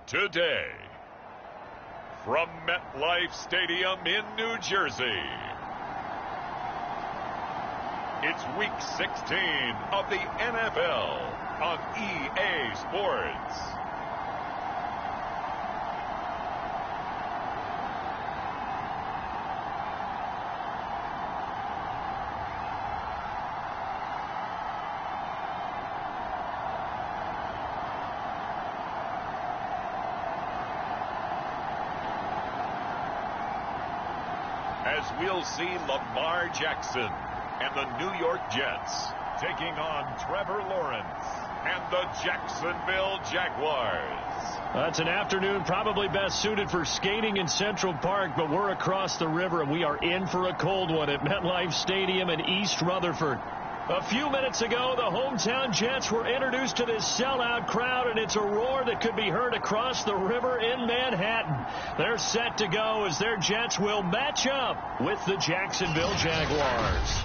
today. From MetLife Stadium in New Jersey, it's Week 16 of the NFL on EA Sports. As we'll see Lamar Jackson and the New York Jets taking on Trevor Lawrence and the Jacksonville Jaguars. That's an afternoon probably best suited for skating in Central Park, but we're across the river and we are in for a cold one at MetLife Stadium in East Rutherford. A few minutes ago, the hometown Jets were introduced to this sellout crowd, and it's a roar that could be heard across the river in Manhattan. They're set to go as their Jets will match up with the Jacksonville Jaguars.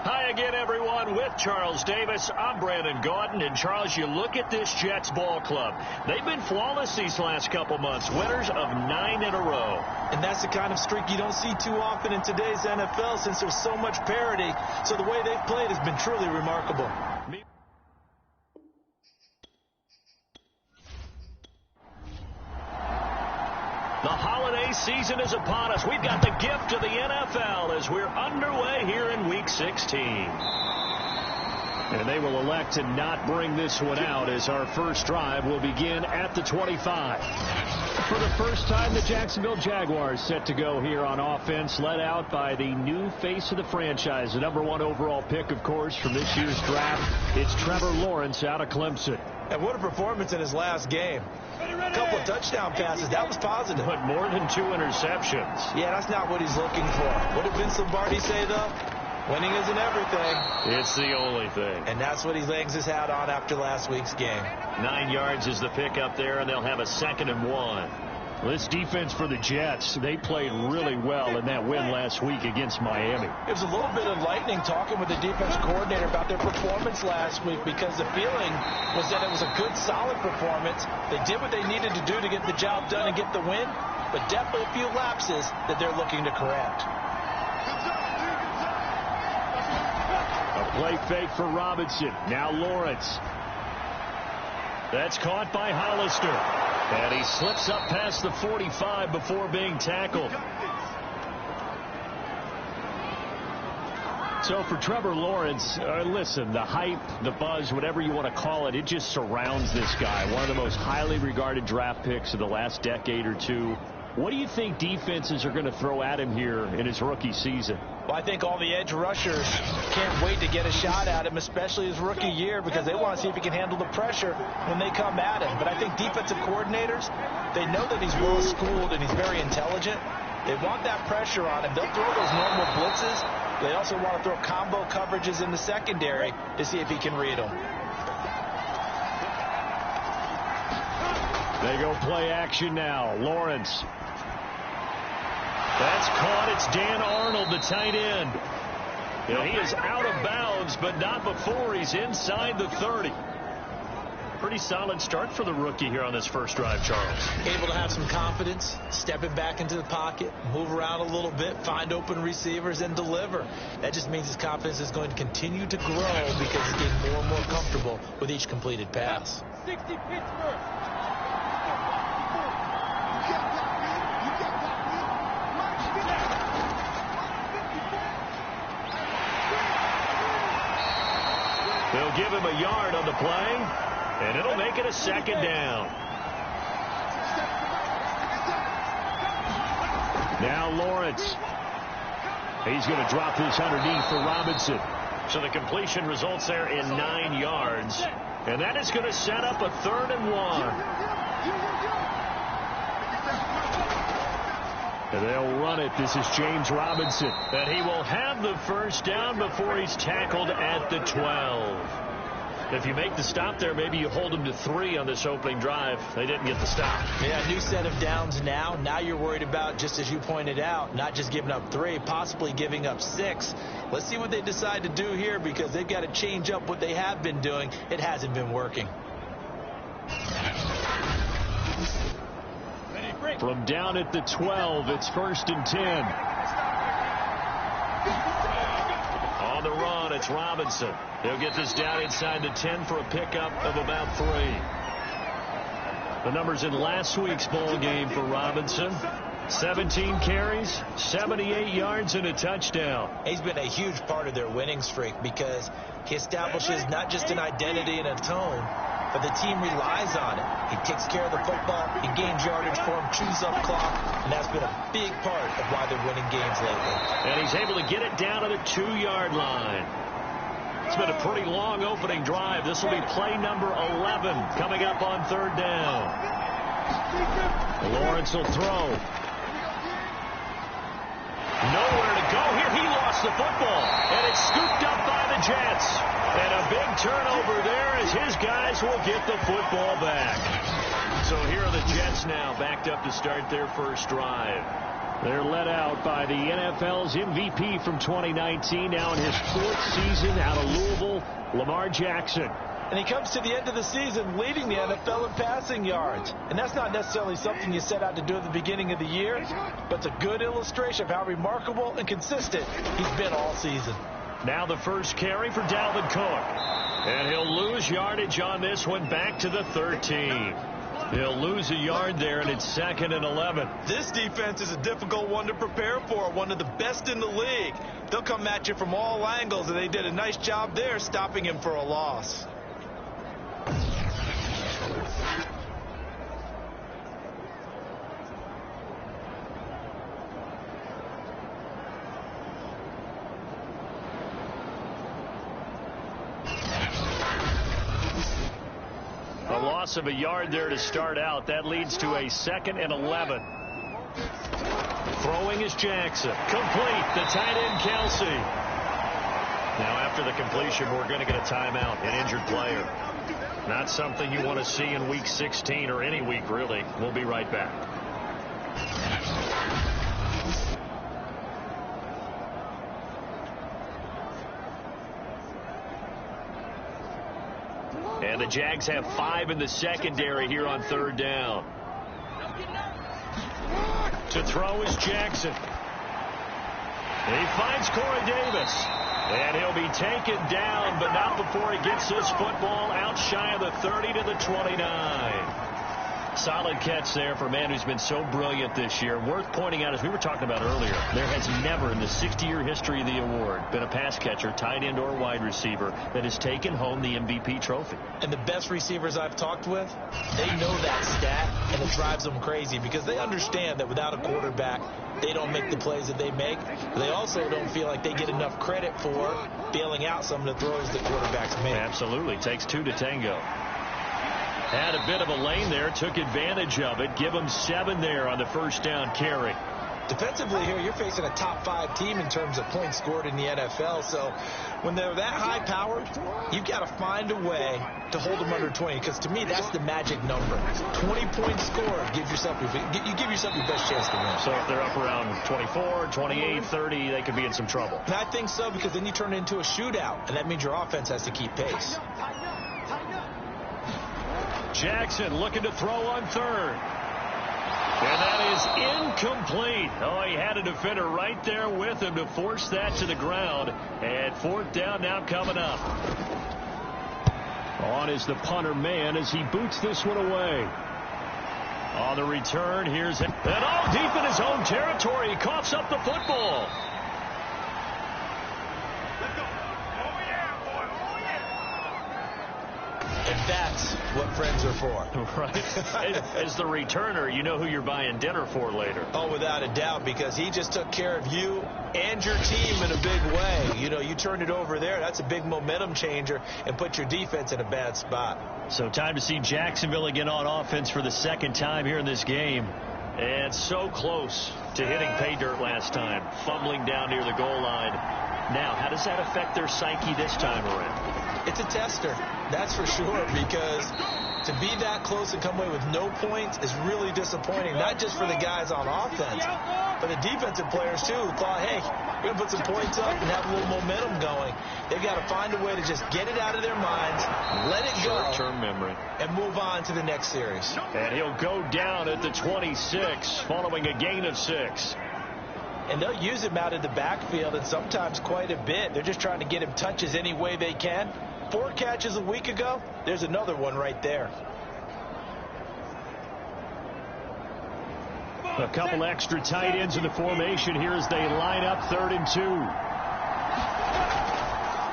Hi again, everyone. With Charles Davis, I'm Brandon Gaudin. And, Charles, you look at this Jets ball club. They've been flawless these last couple months, winners of 9 in a row. And that's the kind of streak you don't see too often in today's NFL since there's so much parity. So the way they've played has been truly remarkable. The holiday season is upon us. We've got the gift of the NFL as we're underway here in Week 16. And they will elect to not bring this one out as our first drive will begin at the 25. For the first time, the Jacksonville Jaguars set to go here on offense, led out by the new face of the franchise, the #1 overall pick, of course, from this year's draft. It's Trevor Lawrence out of Clemson. And what a performance in his last game. A couple of touchdown passes. That was positive. But more than 2 interceptions. Yeah, that's not what he's looking for. What did Vince Lombardi say, though? Winning isn't everything. It's the only thing. And that's what he hangs his hat on after last week's game. 9 yards is the pick up there, and they'll have a 2nd and 1. This defense for the Jets, they played really well in that win last week against Miami. It was a little bit enlightening talking with the defense coordinator about their performance last week because the feeling was that it was a good, solid performance. They did what they needed to do to get the job done and get the win, but definitely a few lapses that they're looking to correct. A play fake for Robinson. Now Lawrence. That's caught by Hollister. And he slips up past the 45 before being tackled. So for Trevor Lawrence, listen, the hype, the buzz, whatever you want to call it, it just surrounds this guy. One of the most highly regarded draft picks of the last decade or two. What do you think defenses are going to throw at him here in his rookie season? Well, I think all the edge rushers can't wait to get a shot at him, especially his rookie year, because they want to see if he can handle the pressure when they come at him. But I think defensive coordinators, they know that he's well-schooled and he's very intelligent. They want that pressure on him. They'll throw those normal blitzes. They also want to throw combo coverages in the secondary to see if he can read them. They go play action now. Lawrence. That's caught. It's Dan Arnold, the tight end. And he is out of bounds, but not before he's inside the 30. Pretty solid start for the rookie here on this first drive, Charles. Able to have some confidence, stepping back into the pocket, move around a little bit, find open receivers, and deliver. That just means his confidence is going to continue to grow because he's getting more and more comfortable with each completed pass. 60 Pittsburgh. They'll give him a yard on the play, and it'll make it a 2nd down. Now Lawrence. He's going to drop this underneath for Robinson. So the completion results there in 9 yards. And that is going to set up a 3rd and 1. And they'll run it. This is James Robinson. And he will have the first down before he's tackled at the 12. If you make the stop there, maybe you hold them to 3 on this opening drive. They didn't get the stop. Yeah, new set of downs now. Now you're worried about, just as you pointed out, not just giving up 3, possibly giving up 6. Let's see what they decide to do here, because they've got to change up what they have been doing. It hasn't been working. From down at the 12, it's 1st and 10. On the run, it's Robinson. He'll get this down inside the 10 for a pickup of about 3. The numbers in last week's ball game for Robinson: 17 carries, 78 yards, and a touchdown. He's been a huge part of their winning streak because he establishes not just an identity and a tone, but the team relies on it. He takes care of the football, he gains yardage for him, chews up clock, and that's been a big part of why they're winning games lately. And he's able to get it down to the 2-yard line. It's been a pretty long opening drive. This will be play number 11 coming up on 3rd down. Lawrence will throw. Nowhere to go here. He lost the football, and it's scooped up by the Jets. And a big turnover there as his guys will get the football back. So here are the Jets now backed up to start their first drive. They're led out by the NFL's MVP from 2019, now in his 4th season out of Louisville, Lamar Jackson. And he comes to the end of the season leading the NFL in passing yards. And that's not necessarily something you set out to do at the beginning of the year, but it's a good illustration of how remarkable and consistent he's been all season. Now the first carry for Dalvin Cook. And he'll lose yardage on this one back to the 13. He'll lose a yard there, and it's 2nd and 11. This defense is a difficult one to prepare for, one of the best in the league. They'll come at you from all angles, and they did a nice job there stopping him for a loss. A loss of a yard there to start out. That leads to a 2nd and 11. Throwing is Jackson. Complete. The tight end, Kelsey. Now after the completion, we're going to get a timeout, an injured player. Not something you want to see in week 16 or any week, really. We'll be right back. And the Jags have 5 in the secondary here on 3rd down. To throw is Jackson. And he finds Corey Davis. And he'll be taken down, but not before he gets this football out shy of the 30 to the 29. Solid catch there for a man who's been so brilliant this year. Worth pointing out, as we were talking about earlier, there has never in the 60-year history of the award been a pass catcher, tight end or wide receiver, that has taken home the MVP trophy. And the best receivers I've talked with, they know that stat, and it drives them crazy because they understand that without a quarterback, they don't make the plays that they make. They also don't feel like they get enough credit for bailing out some of the throws that quarterbacks make. Absolutely. Takes 2 to tango. Had a bit of a lane there, took advantage of it. Give them 7 there on the first down carry. Defensively here, you're facing a top 5 team in terms of points scored in the NFL. So when they're that high-powered, you've got to find a way to hold them under 20. Because to me, that's the magic number. 20 points scored, you give yourself your best chance to win. So if they're up around 24, 28, 30, they could be in some trouble. And I think so, because then you turn it into a shootout, and that means your offense has to keep pace. Jackson looking to throw on 3rd. And that is incomplete. Oh, he had a defender right there with him to force that to the ground. And 4th down now coming up. On is the punter man as he boots this one away. On the return, here's it. And all deep in his own territory. He coughs up the football. And that's what friends are for. Right. As the returner, you know who you're buying dinner for later. Oh, without a doubt, because he just took care of you and your team in a big way. You know, you turn it over there, that's a big momentum changer and put your defense in a bad spot. So time to see Jacksonville again on offense for the 2nd time here in this game. And so close to hitting pay dirt last time. Fumbling down near the goal line. now. How does that affect their psyche this time around? It's a tester, that's for sure, because to be that close and come away with no points is really disappointing, not just for the guys on offense, but the defensive players, too, who thought, hey, we're going to put some points up and have a little momentum going. They've got to find a way to just get it out of their minds, let it go, short-term memory, and move on to the next series. And he'll go down at the 26 following a gain of 6. And they'll use him out in the backfield, and sometimes quite a bit. They're just trying to get him touches any way they can. 4 catches a week ago, there's another one right there. A couple extra tight ends in the formation here as they line up 3rd and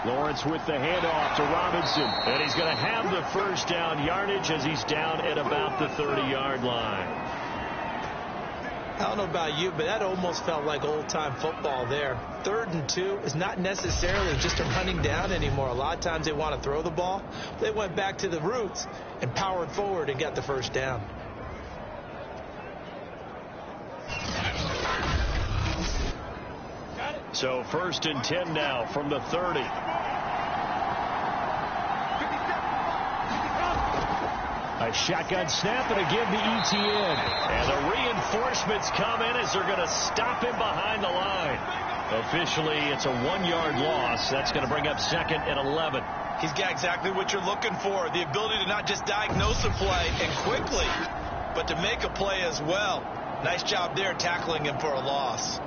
2. Lawrence with the handoff to Robinson, and he's going to have the first down yardage as he's down at about the 30-yard line. I don't know about you, but that almost felt like old-time football there. 3rd and 2 is not necessarily just a running down anymore. A lot of times they want to throw the ball. They went back to the roots and powered forward and got the first down. So 1st and 10 now from the 30. A shotgun snap, and again to Etienne. And the reinforcements come in as they're going to stop him behind the line. Officially, it's a 1-yard loss. That's going to bring up 2nd and 11. He's got exactly what you're looking for, the ability to not just diagnose a play and quickly, but to make a play as well. Nice job there tackling him for a loss.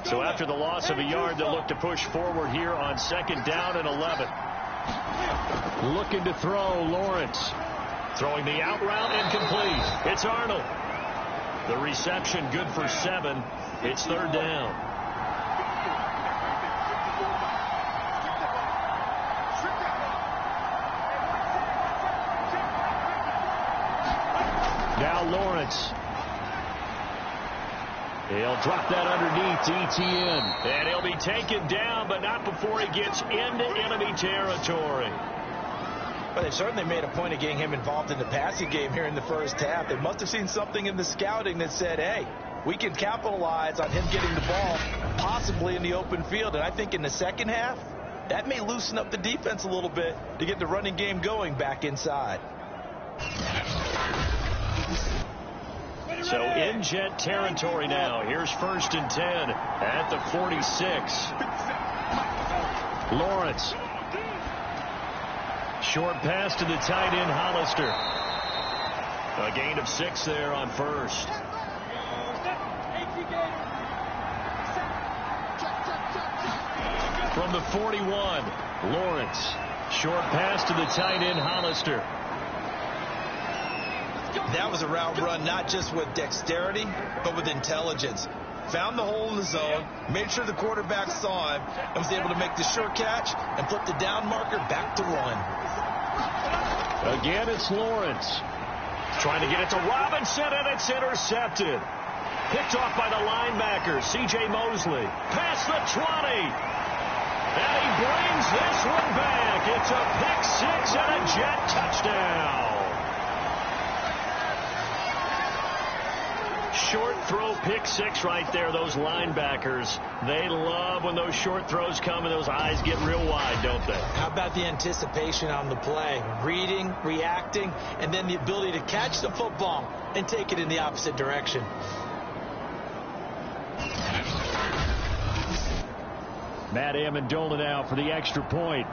So after the loss of a yard, they'll look to push forward here on 2nd down and 11. Looking to throw, Lawrence. Throwing the out route, incomplete. It's Arnold. The reception good for 7. It's 3rd down. Now Lawrence. He'll drop that underneath to Etienne. And he'll be taken down, but not before he gets into enemy territory. Well, they've certainly made a point of getting him involved in the passing game here in the first half. They must have seen something in the scouting that said, hey, we can capitalize on him getting the ball, possibly in the open field. And I think in the second half, that may loosen up the defense a little bit to get the running game going back inside. So in Jet territory now. Here's 1st and 10 at the 46. Lawrence. Short pass to the tight end, Hollister. A gain of 6 there on 1st. From the 41, Lawrence. Short pass to the tight end, Hollister. That was a route run not just with dexterity, but with intelligence. Found the hole in the zone, made sure the quarterback saw him, and was able to make the short catch and flip the down marker back to run. Again, it's Lawrence. Trying to get it to Robinson, and it's intercepted. Picked off by the linebacker, C.J. Mosley. Past the 20. And he brings this one back. It's a pick 6 and a Jet touchdown. Short throw pick 6 right there. Those linebackers, they love when those short throws come and those eyes get real wide, don't they? How about the anticipation on the play? Reading, reacting, and then the ability to catch the football and take it in the opposite direction. Matt Amendola now for the extra point.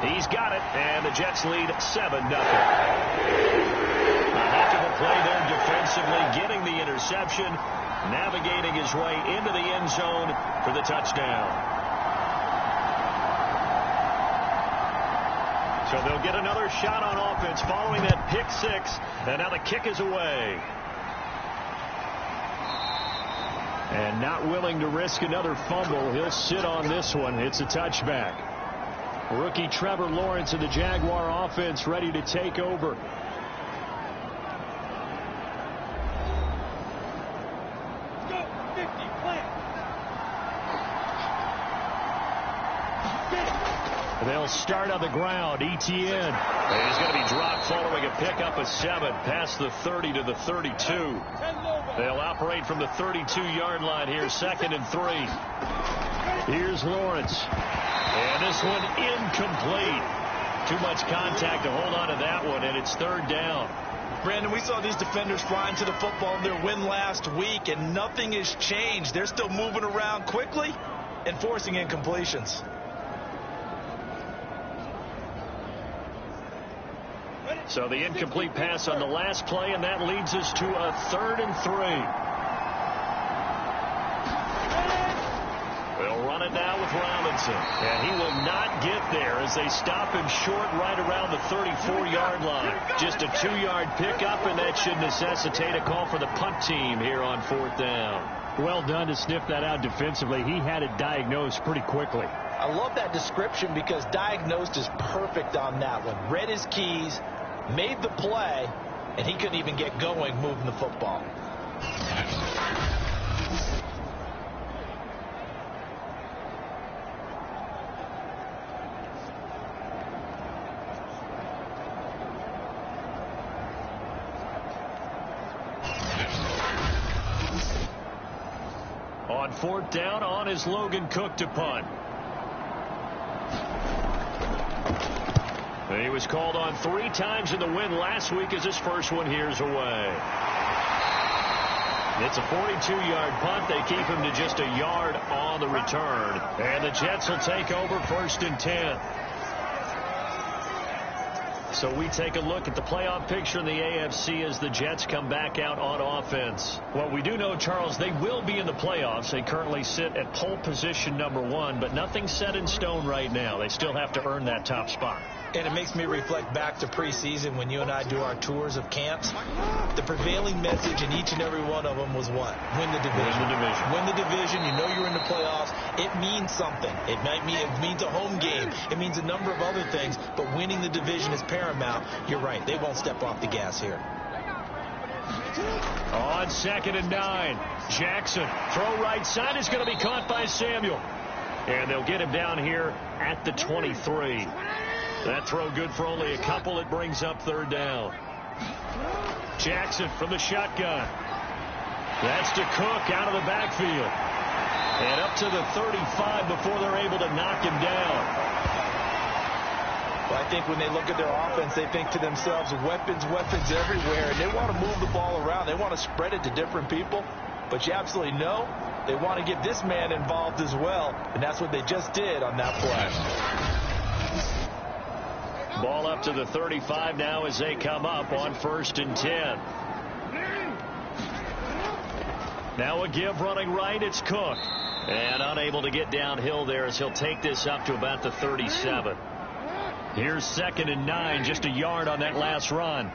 He's got it, and the Jets lead 7-0. A heck of a play there defensively, getting the interception, navigating his way into the end zone for the touchdown. So they'll get another shot on offense following that pick 6, and now the kick is away. And not willing to risk another fumble, he'll sit on this one. It's a touchback. Rookie Trevor Lawrence of the Jaguar offense ready to take over. They'll start on the ground. Etienne. He's going to be dropped following a pickup of 7 past the 30 to the 32. They'll operate from the 32-yard line here, 2nd and 3. Here's Lawrence. And this one incomplete. Too much contact to hold on to that one, and it's 3rd down. Brandon, we saw these defenders flying to the football in their win last week, and nothing has changed. They're still moving around quickly and forcing incompletions. So the incomplete pass on the last play, and that leads us to a 3rd and 3. They'll run it now with Robinson, and he will not get there as they stop him short right around the 34-yard line. Just a 2-yard pickup, and that should necessitate a call for the punt team here on 4th down. Well done to sniff that out defensively. He had it diagnosed pretty quickly. I love that description because diagnosed is perfect on that one. Read his keys, made the play, and he couldn't even get going moving the football. On 4th down, on is Logan Cook to punt. He was called on 3 times in the win last week as his first one here's away. It's a 42-yard punt. They keep him to just a yard on the return. And the Jets will take over 1st and 10. So we take a look at the playoff picture in the AFC as the Jets come back out on offense. Well, we do know, Charles, they will be in the playoffs. They currently sit at pole position number 1, but nothing's set in stone right now. They still have to earn that top spot. And it makes me reflect back to preseason when you and I do our tours of camps. The prevailing message in each and every one of them was what? Win the division. Win the division. Win the division. You know you're in the playoffs. It means something. It means a home game. It means a number of other things. But winning the division is paramount. You're right. They won't step off the gas here. On 2nd and 9. Jackson. Throw right side is going to be caught by Samuel. And they'll get him down here at the 23. That throw good for only a couple. It brings up 3rd down. Jackson from the shotgun. That's to Cook out of the backfield. And up to the 35 before they're able to knock him down. Well, I think when they look at their offense, they think to themselves, weapons everywhere. And they want to move the ball around. They want to spread it to different people. But you absolutely know they want to get this man involved as well. And that's what they just did on that play. Ball up to the 35 now as they come up on 1st and 10. Now a give running right. It's Cook. And unable to get downhill there as he'll take this up to about the 37. Here's 2nd and 9. Just a yard on that last run.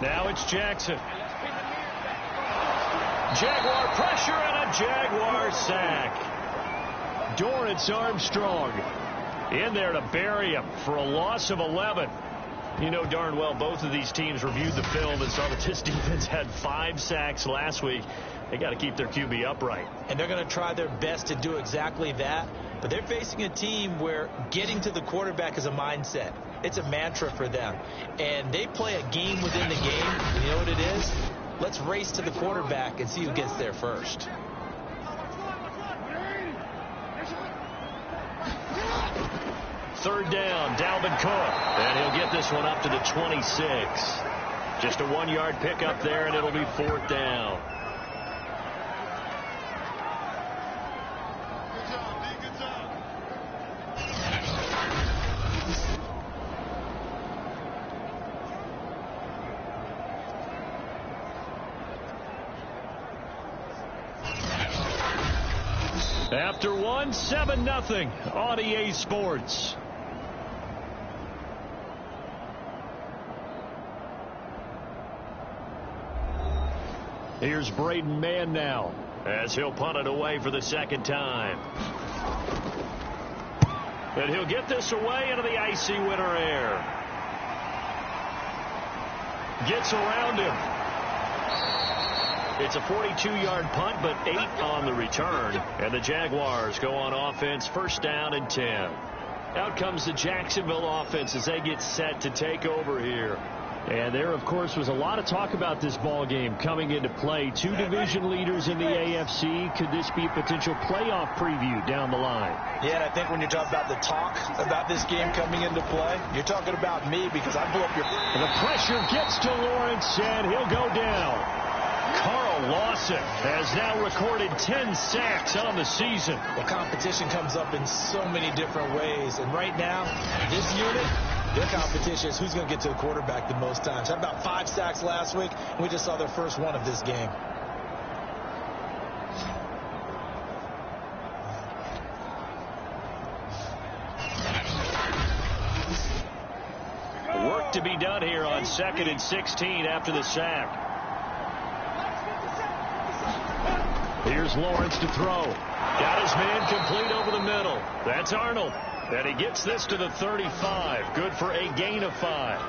Now it's Jackson. Jaguar pressure and a Jaguar sack. Dorrance Armstrong in there to bury him for a loss of 11. You know darn well both of these teams reviewed the film and saw that this defense had 5 sacks last week. They got to keep their QB upright. And they're going to try their best to do exactly that. But they're facing a team where getting to the quarterback is a mindset. It's a mantra for them. And they play a game within the game. And you know what it is? Let's race to the quarterback and see who gets there first. Third down, Dalvin Cook. And he'll get this one up to the 26. Just a 1-yard pickup there, and it'll be 4th down. After 1, 7-0 on EA Sports. Here's Braden Mann now as he'll punt it away for the 2nd time. And he'll get this away into the icy winter air. Gets around him. It's a 42-yard punt, but 8 on the return. And the Jaguars go on offense, first down and 10. Out comes the Jacksonville offense as they get set to take over here. And there, of course, was a lot of talk about this ball game coming into play. 2 division leaders in the AFC. Could this be a potential playoff preview down the line? Yeah, and I think when you're talking about the talk about this game coming into play, you're talking about me because I blew up your... And the pressure gets to Lawrence, and he'll go down. Carl Lawson has now recorded 10 sacks on the season. Well, competition comes up in so many different ways. And right now, this unit, their competition is who's going to get to the quarterback the most times. Had about 5 sacks last week, and we just saw their first one of this game. Work to be done here on 2nd and 16 after the sack. Here's Lawrence to throw. Got his man complete over the middle. That's Arnold. And he gets this to the 35. Good for a gain of 5.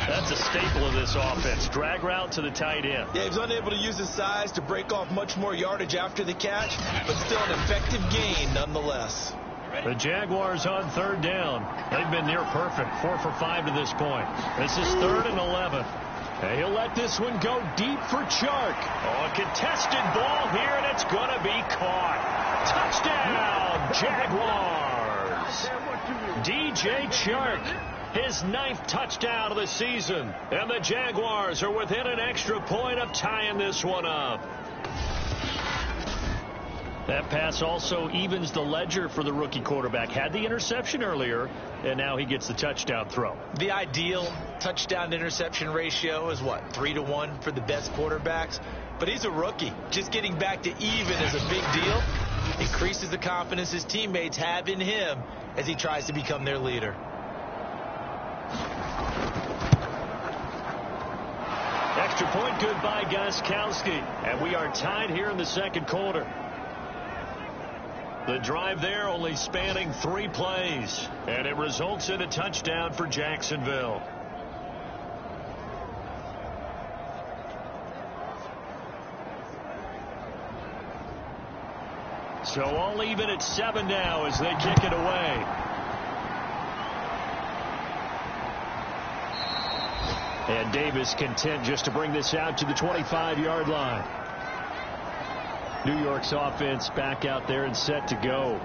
That's a staple of this offense. Drag route to the tight end. Yeah, he was unable to use his size to break off much more yardage after the catch, but still an effective gain nonetheless. The Jaguars on 3rd down. They've been near perfect. 4 for 5 to this point. This is 3rd and 11. And he'll let this one go deep for Chark. Oh, a contested ball here, and it's going to be caught. Touchdown, Jaguars. DJ Chark, his 9th touchdown of the season. And the Jaguars are within an extra point of tying this one up. That pass also evens the ledger for the rookie quarterback. Had the interception earlier, and now he gets the touchdown throw. The ideal touchdown-interception ratio is, what, 3-to-1 for the best quarterbacks? But he's a rookie. Just getting back to even is a big deal. Increases the confidence his teammates have in him as he tries to become their leader. Extra point good by Gostkowski. And we are tied here in the 2nd quarter. The drive there only spanning 3 plays, and it results in a touchdown for Jacksonville. So all even at 7 now as they kick it away. And Davis content just to bring this out to the 25-yard line. New York's offense back out there and set to go.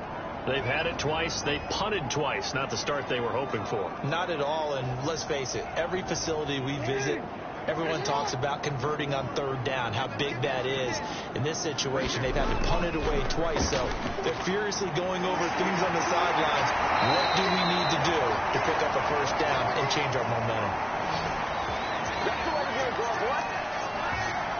They've had it twice. They punted twice. Not the start they were hoping for. Not at all. And let's face it, every facility we visit, everyone talks about converting on 3rd down, how big that is. In this situation, they've had to punt it away twice. So they're furiously going over things on the sidelines. What do we need to do to pick up a 1st down and change our momentum?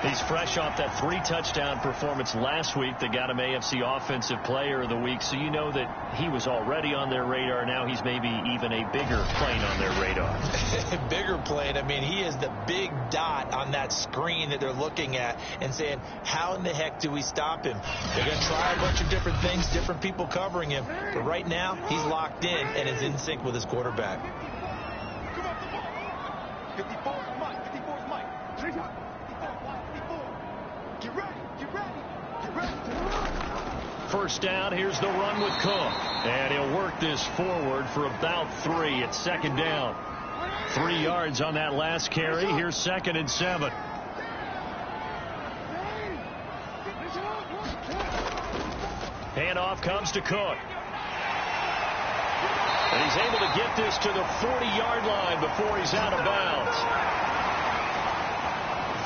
He's fresh off that 3-touchdown performance last week that got him AFC Offensive Player of the Week. So you know that he was already on their radar. Now he's maybe even a bigger plane on their radar. Bigger plane. I mean, he is the big dot on that screen that they're looking at and saying, how in the heck do we stop him? They're going to try a bunch of different things, different people covering him. But right now, he's locked in and is in sync with his quarterback. First down, here's the run with Cook. And he'll work this forward for about 3 at 2nd down. 3 yards on that last carry. Here's 2nd and 7. Handoff comes to Cook. And he's able to get this to the 40-yard line before he's out of bounds.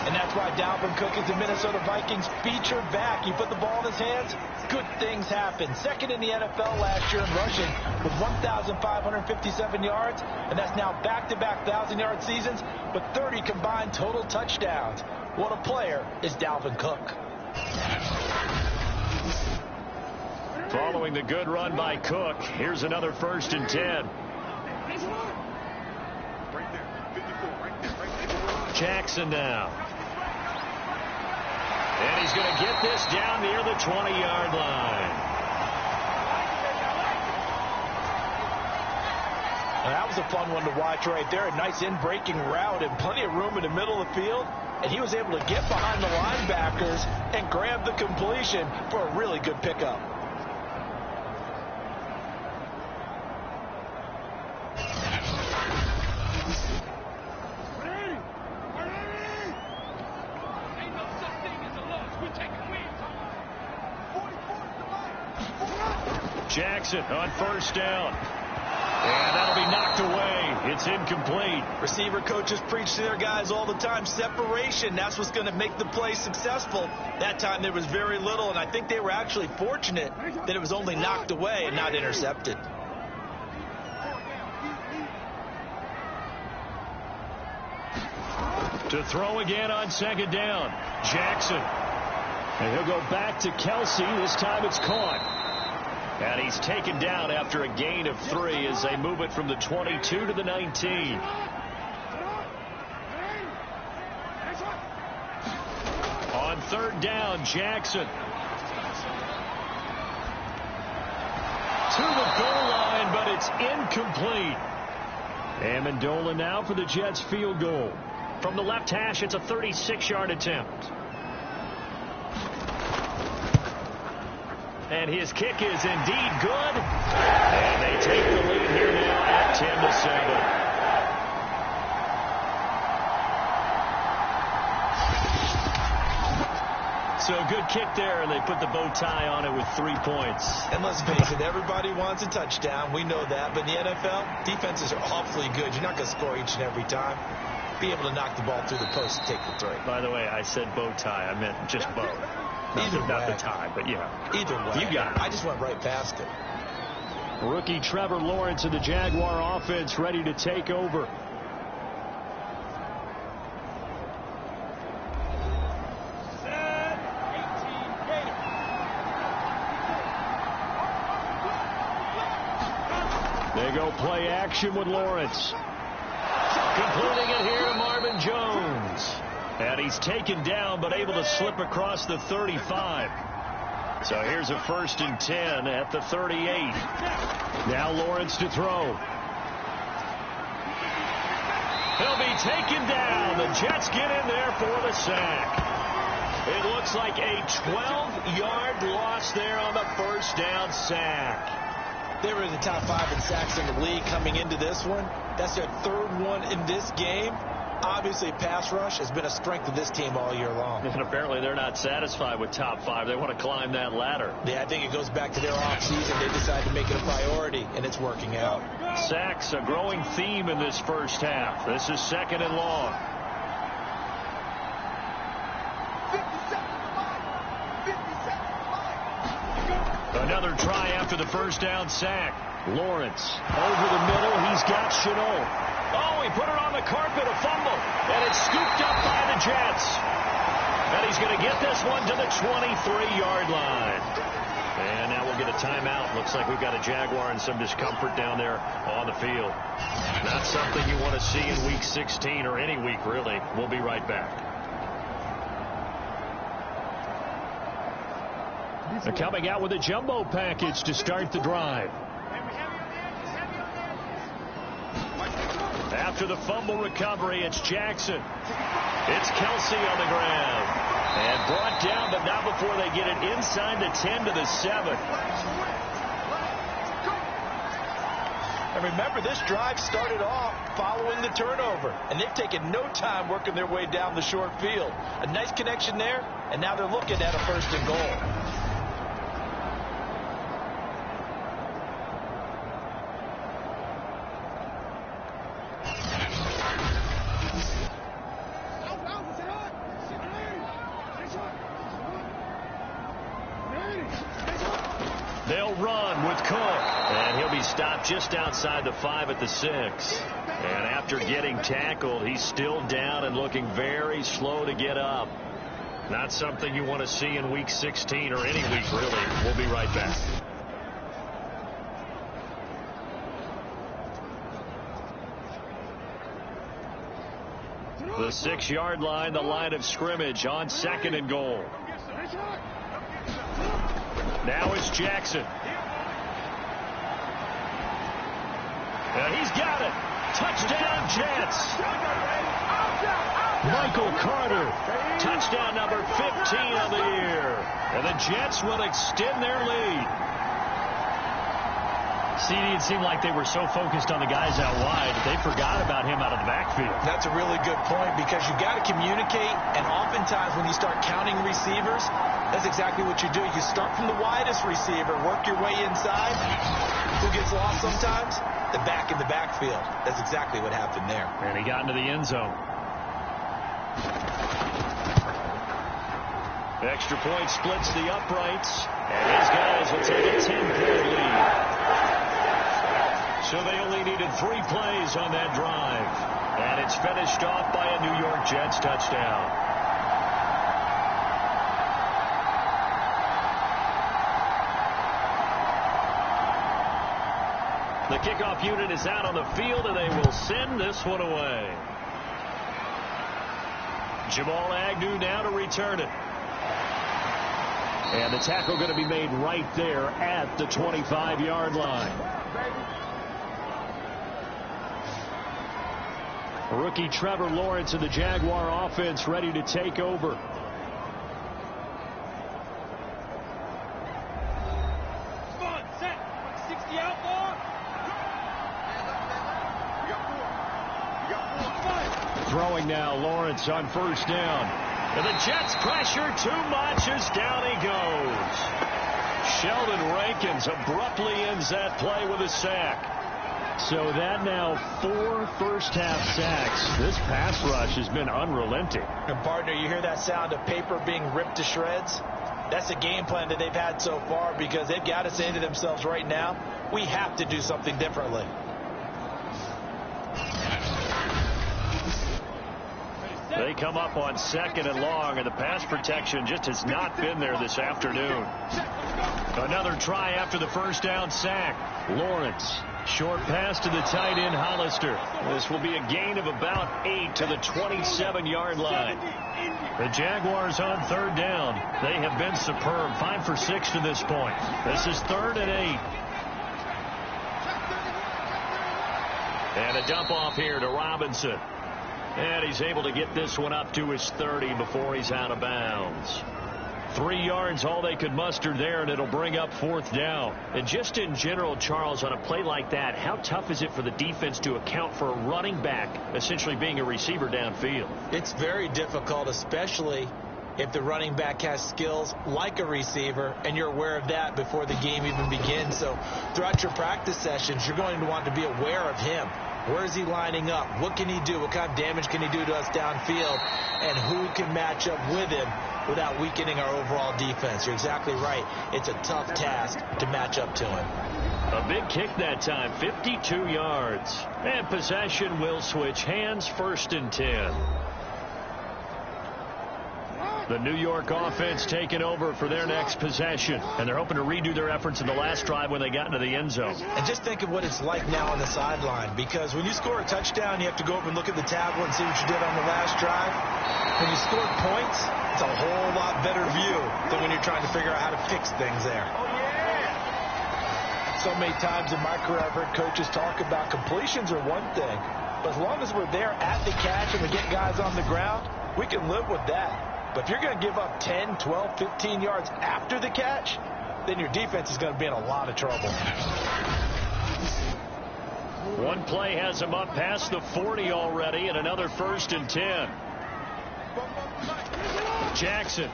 And that's why Dalvin Cook is the Minnesota Vikings featured back. You put the ball in his hands, good things happen. 2nd in the NFL last year in rushing with 1,557 yards, and that's now back-to-back 1,000-yard seasons, but 30 combined total touchdowns. What a player is Dalvin Cook. Following the good run by Cook, here's another 1st and 10. Jackson now. And he's going to get this down near the 20-yard line. And that was a fun one to watch right there. A nice in-breaking route and plenty of room in the middle of the field. and he was able to get behind the linebackers and grab the completion for a really good pickup. Jackson on first down. And that'll be knocked away. It's incomplete. Receiver coaches preach to their guys all the time. Separation, that's what's going to make the play successful. That time there was very little, and I think they were actually fortunate that it was only knocked away and not intercepted. To throw again on second down. Jackson. And he'll go back to Kelsey. This time it's caught. And he's taken down after a gain of 3 as they move it from the 22 to the 19. On third down, Jackson. To the goal line, but it's incomplete. Amendola now for the Jets field goal. From the left hash, it's a 36-yard attempt. And his kick is indeed good. And they take the lead here now at 10-7. So good kick there, and they put the bow tie on it with 3 points. And let's face it, everybody wants a touchdown. We know that. But in the NFL, defenses are awfully good. You're not going to score each and every time. Be able to knock the ball through the post and take the 3. By the way, I said bow tie. I meant just bow. Not the tie, but yeah. Either way. You got it. I just went right past it. Rookie Trevor Lawrence of the Jaguar offense ready to take over. They go play action with Lawrence. Completing it here to Marvin Jones. And he's taken down, but able to slip across the 35. So here's a 1st and 10 at the 38. Now Lawrence to throw. He'll be taken down. The Jets get in there for the sack. It looks like a 12-yard loss there on the first down sack. They were in the top 5 in sacks in the league coming into this one. That's their 3rd one in this game. Obviously, pass rush has been a strength of this team all year long. And apparently they're not satisfied with top 5. They want to climb that ladder. Yeah, I think it goes back to their offseason. They decided to make it a priority, and it's working out. Sacks, a growing theme in this first half. This is 2nd and long. Another try after the first down sack. Lawrence over the middle. He's got Chenault. Oh, he put it on the carpet, a fumble. And it's scooped up by the Jets. And he's going to get this one to the 23-yard line. And now we'll get a timeout. Looks like we've got a Jaguar and some discomfort down there on the field. Not something you want to see in Week 16 or any week, really. We'll be right back. They're coming out with a jumbo package to start the drive. After the fumble recovery, it's Jackson. It's Kelsey on the ground. And brought down, but not before they get it inside the 10 to the 7. And remember, this drive started off following the turnover. And they've taken no time working their way down the short field. A nice connection there, and now they're looking at a 1st and goal. They'll run with Cook. And he'll be stopped just outside the 5 at the 6. And after getting tackled, he's still down and looking very slow to get up. Not something you want to see in Week 16 or any week, really. We'll be right back. The 6-yard line, the line of scrimmage on 2nd and goal. Now it's Jackson. And he's got it. Touchdown, Jets. Michael Carter, touchdown number 15 of the year. And the Jets will extend their lead. CD, it seemed like they were so focused on the guys out wide that they forgot about him out of the backfield. That's a really good point because you've got to communicate, and oftentimes when you start counting receivers, that's exactly what you do. You start from the widest receiver, work your way inside. Who gets lost sometimes? The back in the backfield. That's exactly what happened there. And he got into the end zone. Extra point splits the uprights, and his guys will take a 10-point lead. So they only needed 3 plays on that drive. And it's finished off by a New York Jets touchdown. The kickoff unit is out on the field, and they will send this one away. Jamal Agnew now to return it. And the tackle going to be made right there at the 25-yard line. Rookie Trevor Lawrence and the Jaguar offense ready to take over. Throwing now, Lawrence on first down. And the Jets pressure too much as down he goes. Sheldon Rankins abruptly ends that play with a sack. So that now 4 first-half sacks. This pass rush has been unrelenting. And partner, you hear that sound of paper being ripped to shreds? That's the game plan that they've had so far because they've got to say to themselves right now, we have to do something differently. They come up on 2nd and long, and the pass protection just has not been there this afternoon. Another try after the first down sack. Lawrence. Short pass to the tight end, Hollister. This will be a gain of about 8 to the 27-yard line. The Jaguars on 3rd down. They have been superb. 5 for 6 to this point. This is 3rd and 8. And a dump off here to Robinson. And he's able to get this one up to his 30 before he's out of bounds. 3 yards, all they could muster there, and it'll bring up 4th down. And just in general, Charles, on a play like that, how tough is it for the defense to account for a running back essentially being a receiver downfield? It's very difficult, especially if the running back has skills like a receiver, and you're aware of that before the game even begins. So throughout your practice sessions, you're going to want to be aware of him. Where is he lining up? What can he do? What kind of damage can he do to us downfield? And who can match up with him without weakening our overall defense? You're exactly right. It's a tough task to match up to him. A big kick that time, 52 yards. And possession will switch hands, 1st and 10. The New York offense taking over for their next possession. And they're hoping to redo their efforts in the last drive when they got into the end zone. And just think of what it's like now on the sideline. Because when you score a touchdown, you have to go over and look at the tablet and see what you did on the last drive. When you score points, it's a whole lot better view than when you're trying to figure out how to fix things there. So many times in my career, I've heard coaches talk about completions are one thing. But as long as we're there at the catch and we get guys on the ground, we can live with that. But if you're going to give up 10, 12, 15 yards after the catch, then your defense is going to be in a lot of trouble. One play has him up past the 40 already, and another 1st and 10. Jackson.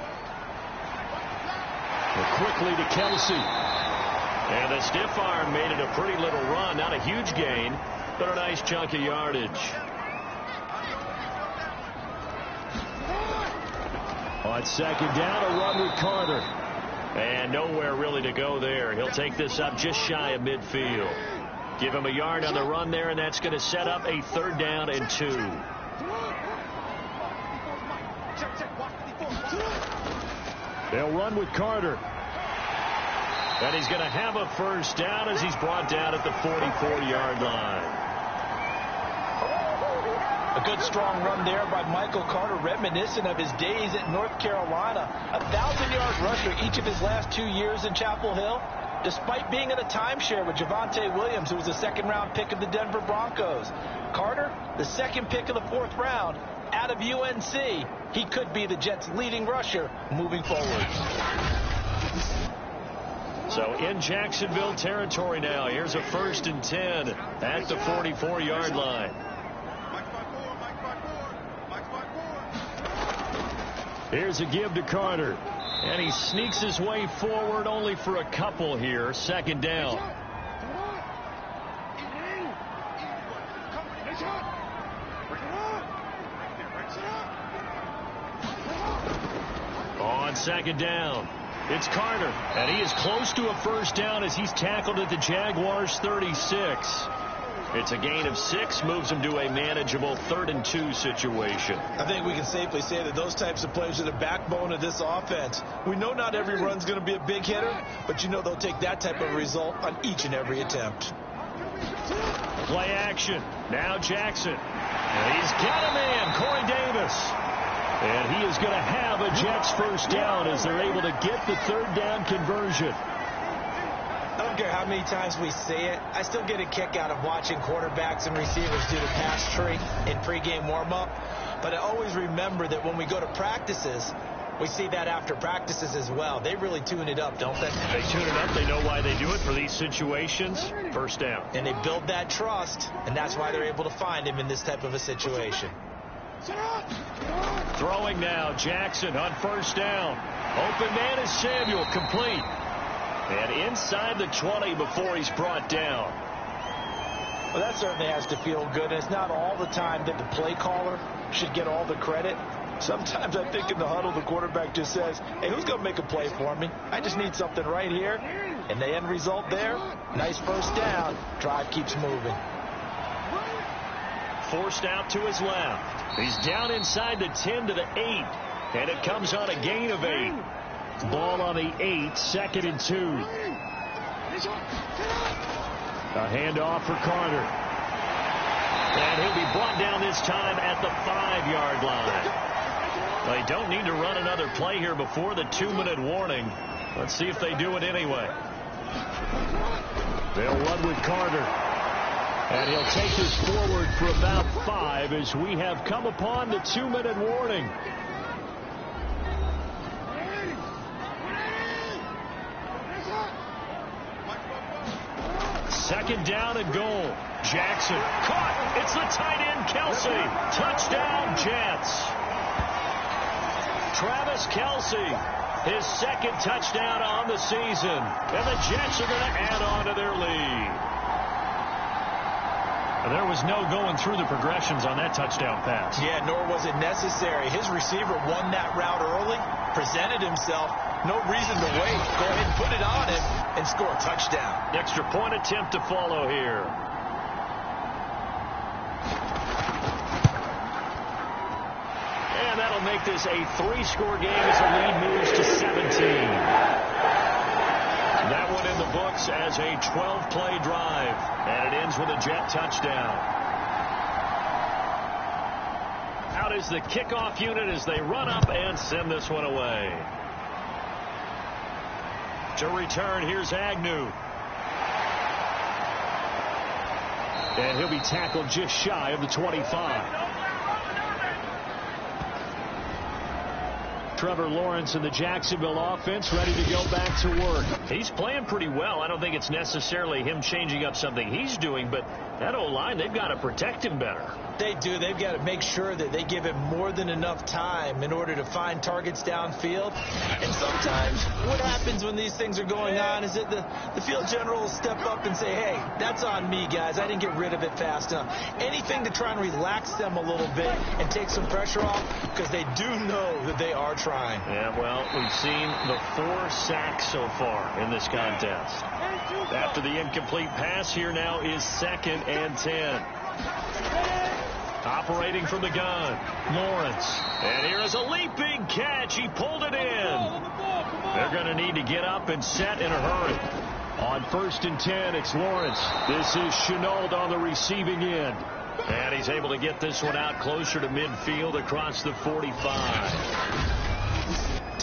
Quickly to Kelsey. And the stiff arm made it a pretty little run. Not a huge gain, but a nice chunk of yardage. On 2nd down, a run with Carter. And nowhere really to go there. He'll take this up just shy of midfield. Give him a yard on the run there, and that's going to set up a 3rd down and 2. They'll run with Carter. And he's going to have a 1st down as he's brought down at the 44-yard line. A good strong run there by Michael Carter, reminiscent of his days at North Carolina. A 1,000-yard rusher each of his last 2 years in Chapel Hill, despite being in a timeshare with Javonte Williams, who was a 2nd-round pick of the Denver Broncos. Carter, the 2nd pick of the 4th round, out of UNC, he could be the Jets' leading rusher moving forward. So in Jacksonville territory now. Here's a 1st and 10 at the 44-yard line. Here's a give to Carter. And he sneaks his way forward only for a couple here. 2nd down. On 2nd down, it's Carter. And he is close to a 1st down as he's tackled at the Jaguars' 36. It's a gain of 6, moves him to a manageable 3rd and 2 situation. I think we can safely say that those types of plays are the backbone of this offense. We know not every run's going to be a big hitter, but you know they'll take that type of result on each and every attempt. Play action. Now Jackson. And he's got a man, Corey Davis. And he is going to have a Jets 1st down as they're able to get the 3rd down conversion. I don't care how many times we say it, I still get a kick out of watching quarterbacks and receivers do the pass tree in pregame warm-up. But I always remember that when we go to practices, we see that after practices as well. They really tune it up, don't they? They tune it up. They know why they do it for these situations. 1st down. And they build that trust, and that's why they're able to find him in this type of a situation. Throwing now, Jackson on 1st down. Open man is Samuel, complete. And inside the 20 before he's brought down. Well, that certainly has to feel good. And it's not all the time that the play caller should get all the credit. Sometimes I think in the huddle, the quarterback just says, hey, who's going to make a play for me? I just need something right here. And the end result there, nice 1st down. Drive keeps moving. Forced out to his left. He's down inside the 10 to the 8. And it comes on a gain of 8. Ball on the 8, 2nd and 2. A handoff for Carter. And he'll be brought down this time at the 5-yard line. They don't need to run another play here before the 2-minute warning. Let's see if they do it anyway. They'll run with Carter. And he'll take this forward for about 5 as we have come upon the 2-minute warning. 2nd down and goal. Jackson caught. It's the tight end, Kelsey. Touchdown, Jets. Travis Kelsey, his 2nd touchdown on the season. And the Jets are going to add on to their lead. There was no going through the progressions on that touchdown pass. Yeah, nor was it necessary. His receiver won that route early, presented himself. No reason to wait. Go ahead and put it on him and score a touchdown. Extra point attempt to follow here. And that'll make this a 3-score game as the lead moves to 17. That one in the books as a 12-play drive. And it ends with a Jet touchdown. Out is the kickoff unit as they run up and send this one away. To return, here's Agnew. And he'll be tackled just shy of the 25. Trevor Lawrence and the Jacksonville offense ready to go back to work. He's playing pretty well. I don't think it's necessarily him changing up something he's doing, but that O-line, they've got to protect him better. They do. They've got to make sure that they give him more than enough time in order to find targets downfield. And sometimes what happens when these things are going on is that the field general will step up and say, hey, that's on me, guys. I didn't get rid of it fast enough. Anything to try and relax them a little bit and take some pressure off because they do know that they are trying. Yeah, well, we've seen the 4 sacks so far in this contest. After the incomplete pass, here now is 2nd and 10. Operating from the gun, Lawrence. And here is a leaping catch. He pulled it in. They're going to need to get up and set in a hurry. On 1st and 10, it's Lawrence. This is Chenault on the receiving end. And he's able to get this one out closer to midfield across the 45.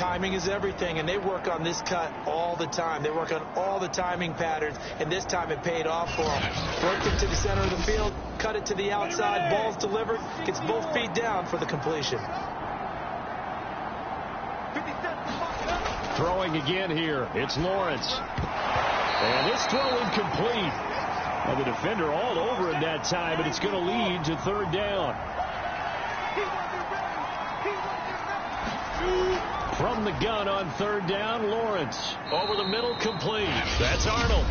Timing is everything, and they work on this cut all the time. They work on all the timing patterns, and this time it paid off for them. Worked it to the center of the field, cut it to the outside, ball's delivered, gets both feet down for the completion. Throwing again here, it's Lawrence. And this throw incomplete. Well, the defender all over him that time, but it's going to lead to third down. From the gun on third down, Lawrence. Over the middle, complete. That's Arnold.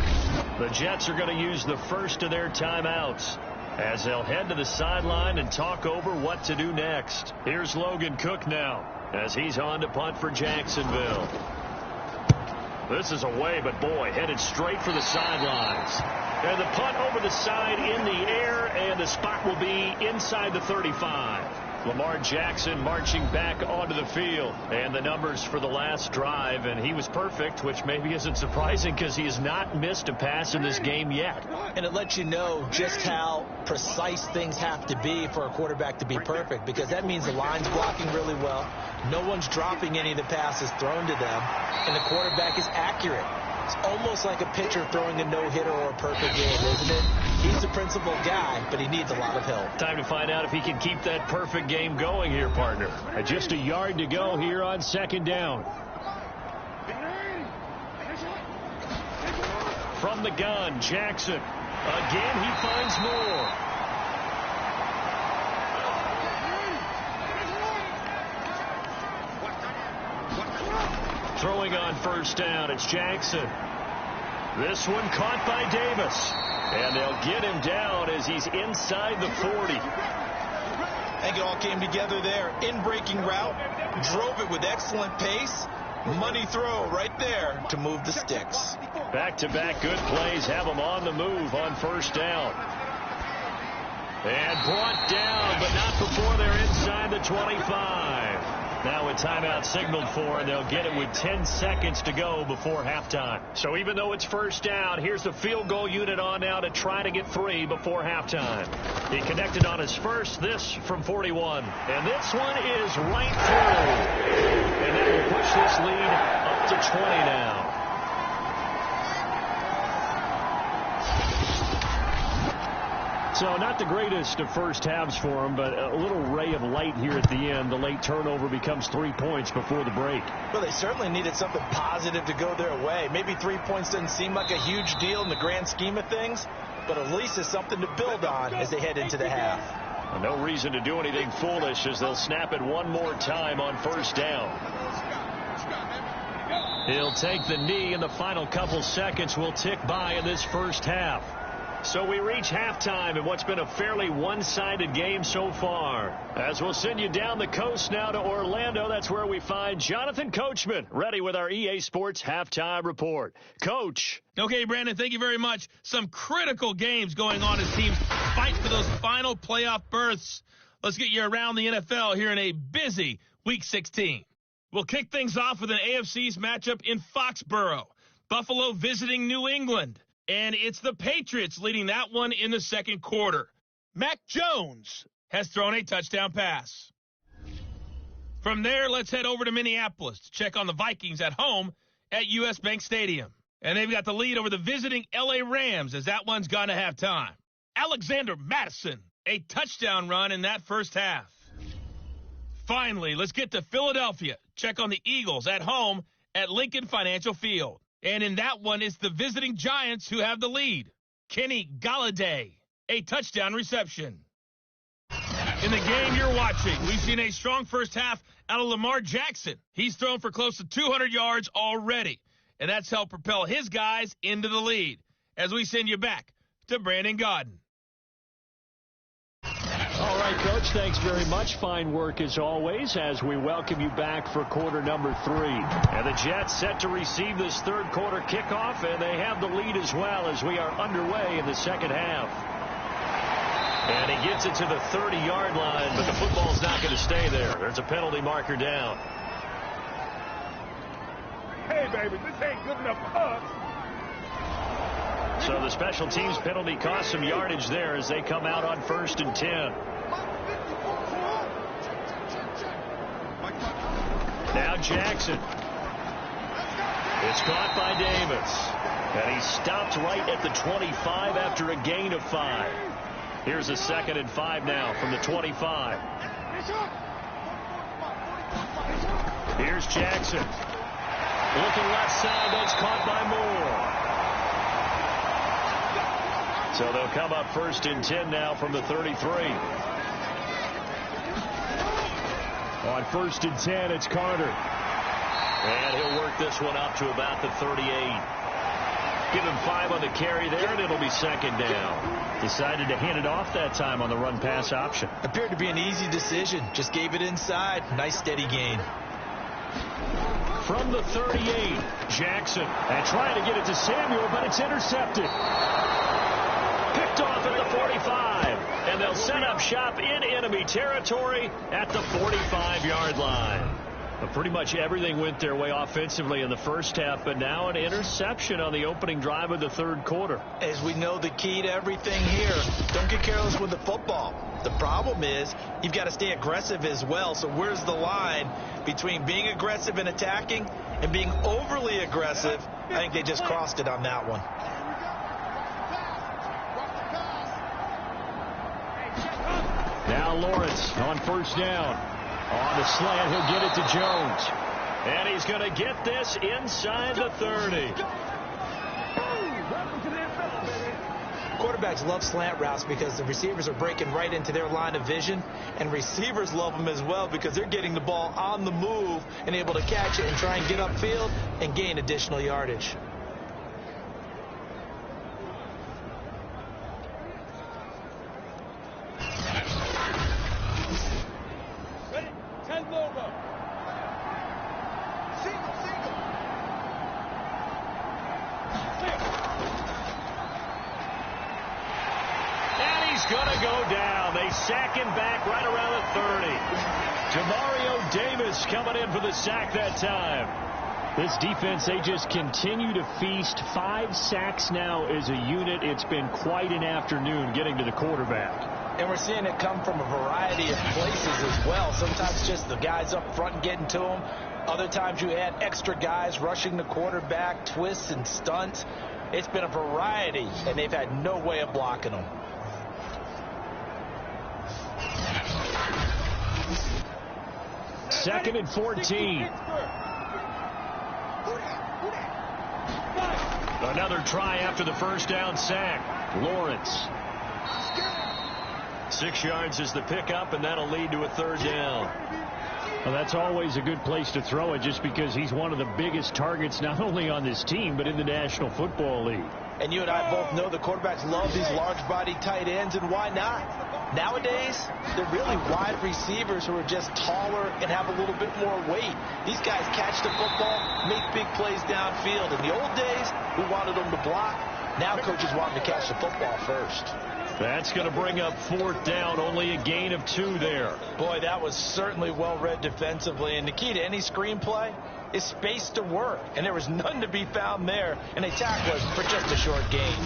The Jets are going to use the first of their timeouts as they'll head to the sideline and talk over what to do next. Here's Logan Cook now as he's on to punt for Jacksonville. This is away, but boy, headed straight for the sidelines. And the punt over the side in the air, and the spot will be inside the 35. Lamar Jackson marching back onto the field. And the numbers for the last drive, and he was perfect, which maybe isn't surprising because he has not missed a pass in this game yet. And it lets you know just how precise things have to be for a quarterback to be perfect, because that means the line's blocking really well. No one's dropping any of the passes thrown to them, and the quarterback is accurate. It's almost like a pitcher throwing a no-hitter or a perfect game, isn't it? He's the principal guy, but he needs a lot of help. Time to find out if he can keep that perfect game going here, partner. Just a yard to go here on second down. From the gun, Jackson. Again, he finds more. Throwing on first down, it's Jackson. This one caught by Davis. And they'll get him down as he's inside the 40. I think it all came together there. In-breaking route, drove it with excellent pace. Money throw right there to move the sticks. Back-to-back good plays have him on the move on first down. And brought down, but not before they're inside the 25. Now a timeout signaled for, and they'll get it with 10 seconds to go before halftime. So even though it's first down, here's the field goal unit on now to try to get 3 before halftime. He connected on his first, this from 41. And this one is right through. And that will push this lead up to 20 now. So not the greatest of first halves for him, but a little ray of light here at the end. The late turnover becomes 3 points before the break. Well, they certainly needed something positive to go their way. Maybe 3 points doesn't seem like a huge deal in the grand scheme of things, but at least it's something to build on as they head into the half. And no reason to do anything foolish as they'll snap it one more time on first down. He'll take the knee, and the final couple seconds will tick by in this first half. So we reach halftime in what's been a fairly one-sided game so far. As we'll send you down the coast now to Orlando, that's where we find Jonathan Coachman, ready with our EA Sports Halftime Report. Coach. Okay, Brandon, thank you very much. Some critical games going on as teams fight for those final playoff berths. Let's get you around the NFL here in a busy Week 16. We'll kick things off with an AFC's matchup in Foxborough. Buffalo visiting New England. And it's the Patriots leading that one in the second quarter. Mac Jones has thrown a touchdown pass. From there, let's head over to Minneapolis to check on the Vikings at home at US Bank Stadium. And they've got the lead over the visiting LA Rams as that one's gone to halftime. Alexander Mattison, a touchdown run in that first half. Finally, let's get to Philadelphia. Check on the Eagles at home at Lincoln Financial Field. And in that one, it's the visiting Giants who have the lead. Kenny Golladay, a touchdown reception. In the game you're watching, we've seen a strong first half out of Lamar Jackson. He's thrown for close to 200 yards already, and that's helped propel his guys into the lead. As we send you back to Brandon Gaudin. All right, Coach, thanks very much. Fine work as always as we welcome you back for quarter number 3. And the Jets set to receive this third quarter kickoff, and they have the lead as well as we are underway in the second half. And he gets it to the 30-yard line, but the football's not going to stay there. There's a penalty marker down. Hey, baby, this ain't good enough for us. So the special teams penalty cost some yardage there as they come out on 1st and 10. Now Now Jackson. It's caught by Davis. And he stopped right at the 25 after a gain of 5. Here's a 2nd and 5 now from the 25. Here's Jackson. Looking left side. That's caught by Moore. So they'll come up 1st and 10 now from the 33. On 1st and 10, it's Carter. And he'll work this one up to about the 38. Give him 5 on the carry there, and it'll be 2nd down. Decided to hand it off that time on the run-pass option. Appeared to be an easy decision. Just gave it inside. Nice steady gain. From the 38, Jackson. And trying to get it to Samuel, but it's intercepted. Picked off at the 45. And they'll set up shop in enemy territory at the 45-yard line. But pretty much everything went their way offensively in the first half, but now an interception on the opening drive of the 3rd quarter. As we know, the key to everything here, don't get careless with the football. The problem is you've got to stay aggressive as well. So where's the line between being aggressive and attacking and being overly aggressive? I think they just crossed it on that one. Now Lawrence on 1st down. On the slant, he'll get it to Jones. And he's going to get this inside the 30. Quarterbacks love slant routes because the receivers are breaking right into their line of vision. And receivers love them as well because they're getting the ball on the move and able to catch it and try and get upfield and gain additional yardage. Sack him back right around the 30. Demario Davis coming in for the sack that time. This defense, they just continue to feast. 5 sacks now as a unit. It's been quite an afternoon getting to the quarterback. And we're seeing it come from a variety of places as well. Sometimes just the guys up front getting to him. Other times you add extra guys rushing the quarterback, twists and stunts. It's been a variety, and they've had no way of blocking them. Second and 14. Another try after the 1st down sack. Lawrence. 6 yards is the pickup, and that'll lead to a 3rd down. Well, that's always a good place to throw it just because he's one of the biggest targets not only on this team but in the National Football League. And you and I both know the quarterbacks love these large-body tight ends, and why not? Nowadays, they're really wide receivers who are just taller and have a little bit more weight. These guys catch the football, make big plays downfield. In the old days, we wanted them to block. Now coaches want them to catch the football first. That's going to bring up 4th down, only a gain of 2 there. Boy, that was certainly well read defensively. And the key to any screenplay is space to work. And there was none to be found there. And they tackled us for just a short gain.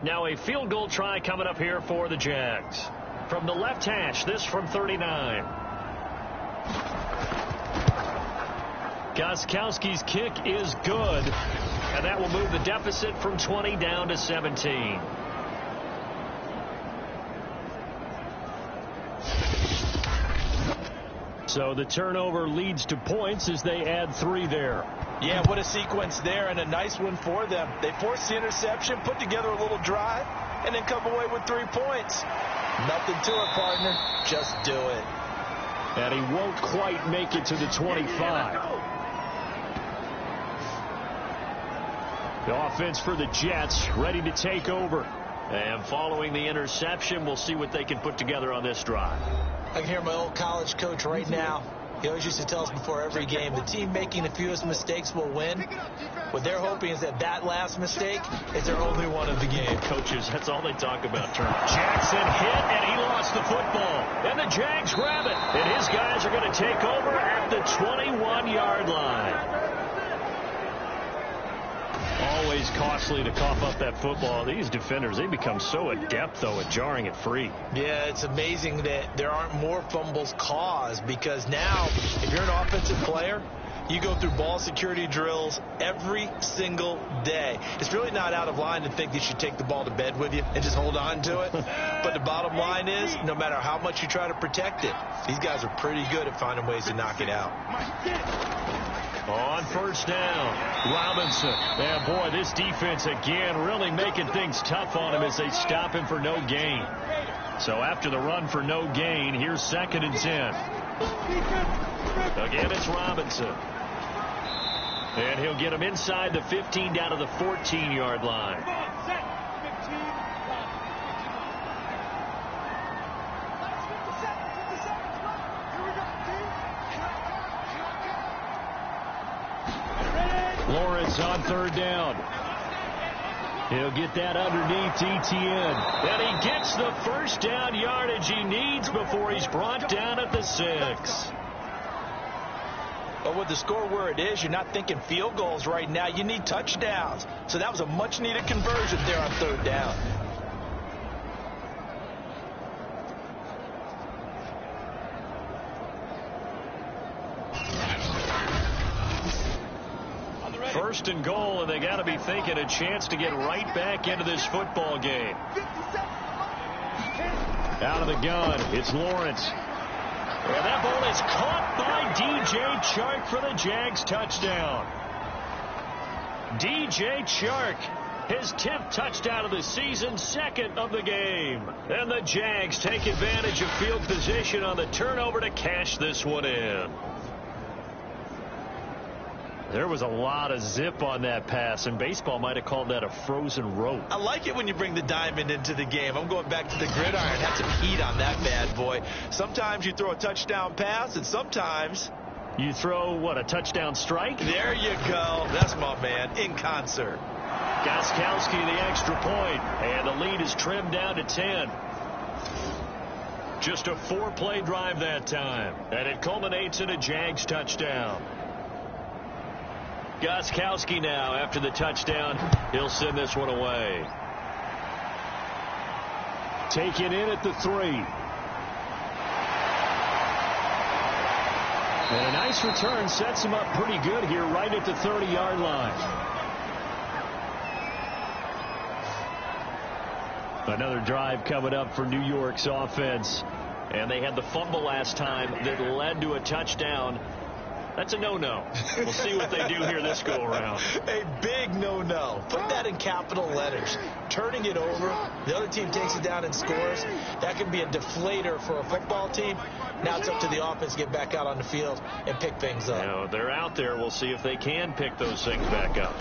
Now a field goal try coming up here for the Jags. From the left hash, this from 39. Gostkowski's kick is good, and that will move the deficit from 20 down to 17. So the turnover leads to points as they add 3 there. Yeah, what a sequence there, and a nice one for them. They forced the interception, put together a little drive, and then come away with 3 points. Nothing to it, partner. Just do it. And he won't quite make it to the 25. The offense for the Jets ready to take over. And following the interception, we'll see what they can put together on this drive. I can hear my old college coach right now. He always used to tell us before every game, the team making the fewest mistakes will win. What they're hoping is that last mistake is their only one of the game. Coaches, that's all they talk about. Jackson hit, and he lost the football. And the Jags grab it. And his guys are going to take over at the 21-yard line. always costly to cough up that football. These defenders, they become so adept, though, at jarring it free. Yeah, it's amazing that there aren't more fumbles caused, because now, if you're an offensive player, you go through ball security drills every single day. It's really not out of line to think that you should take the ball to bed with you and just hold on to it. But the bottom line is, no matter how much you try to protect it, these guys are pretty good at finding ways to knock it out. On first down, Robinson. Yeah, boy, this defense again really making things tough on him as they stop him for no gain. So after the run for no gain, here's 2nd and 10. Again, it's Robinson. And he'll get him inside the 15 down to the 14-yard line. Lawrence on 3rd down. He'll get that underneath Etienne. And he gets the first down yardage he needs before he's brought down at the 6. But with the score where it is, you're not thinking field goals right now. You need touchdowns. So that was a much-needed conversion there on 3rd down. First and goal, and they got to be thinking a chance to get right back into this football game. Out of the gun, it's Lawrence. And that ball is caught by DJ Chark for the Jags touchdown. DJ Chark, his 10th touchdown of the season, 2nd of the game. And the Jags take advantage of field position on the turnover to cash this one in. There was a lot of zip on that pass, and baseball might have called that a frozen rope. I like it when you bring the diamond into the game. I'm going back to the gridiron. Had some heat on that bad boy. Sometimes you throw a touchdown pass, and sometimes you throw, what, a touchdown strike? There you go. That's my man, in concert. Gostkowski the extra point, and the lead is trimmed down to 10. Just a 4-play drive that time, and it culminates in a Jags touchdown. Gostkowski now, after the touchdown, he'll send this one away. Taken in at the 3. And a nice return sets him up pretty good here right at the 30-yard line. Another drive coming up for New York's offense. And they had the fumble last time that led to a touchdown. That's a no-no. We'll see what they do here this go-around. A big no-no. Put that in capital letters. Turning it over, the other team takes it down and scores. That can be a deflator for a football team. Now it's up to the offense to get back out on the field and pick things up. You know, they're out there. We'll see if they can pick those things back up.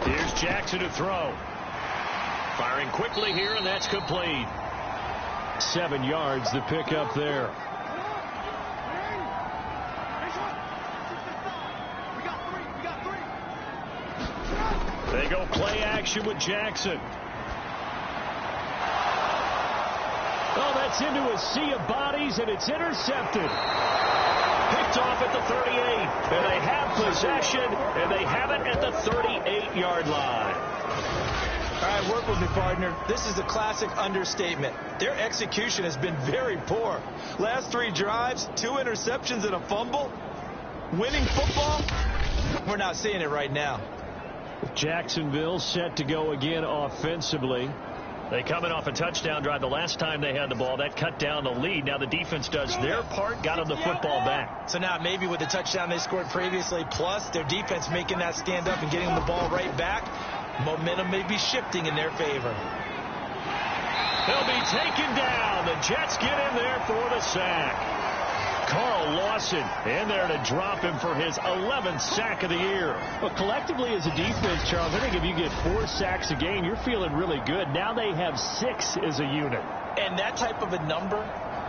Here's Jackson to throw. Firing quickly here, and that's complete. 7 yards the pick up there. They go play action with Jackson. Oh, that's into a sea of bodies, and it's intercepted. Picked off at the 38, and they have possession, and they have it at the 38-yard line. All right, work with me, partner. This is a classic understatement. Their execution has been very poor. Last 3 drives, 2 interceptions and a fumble. Winning football? We're not seeing it right now. Jacksonville set to go again offensively. They coming off a touchdown drive the last time they had the ball. That cut down the lead. Now the defense does their part, got them the football back. So now maybe with the touchdown they scored previously, plus their defense making that stand up and getting them the ball right back, momentum may be shifting in their favor. They'll be taken down. The Jets get in there for the sack. Carl Lawson in there to drop him for his 11th sack of the year. Well, collectively as a defense, Charles, I think if you get 4 sacks a game, you're feeling really good. Now they have 6 as a unit. And that type of a number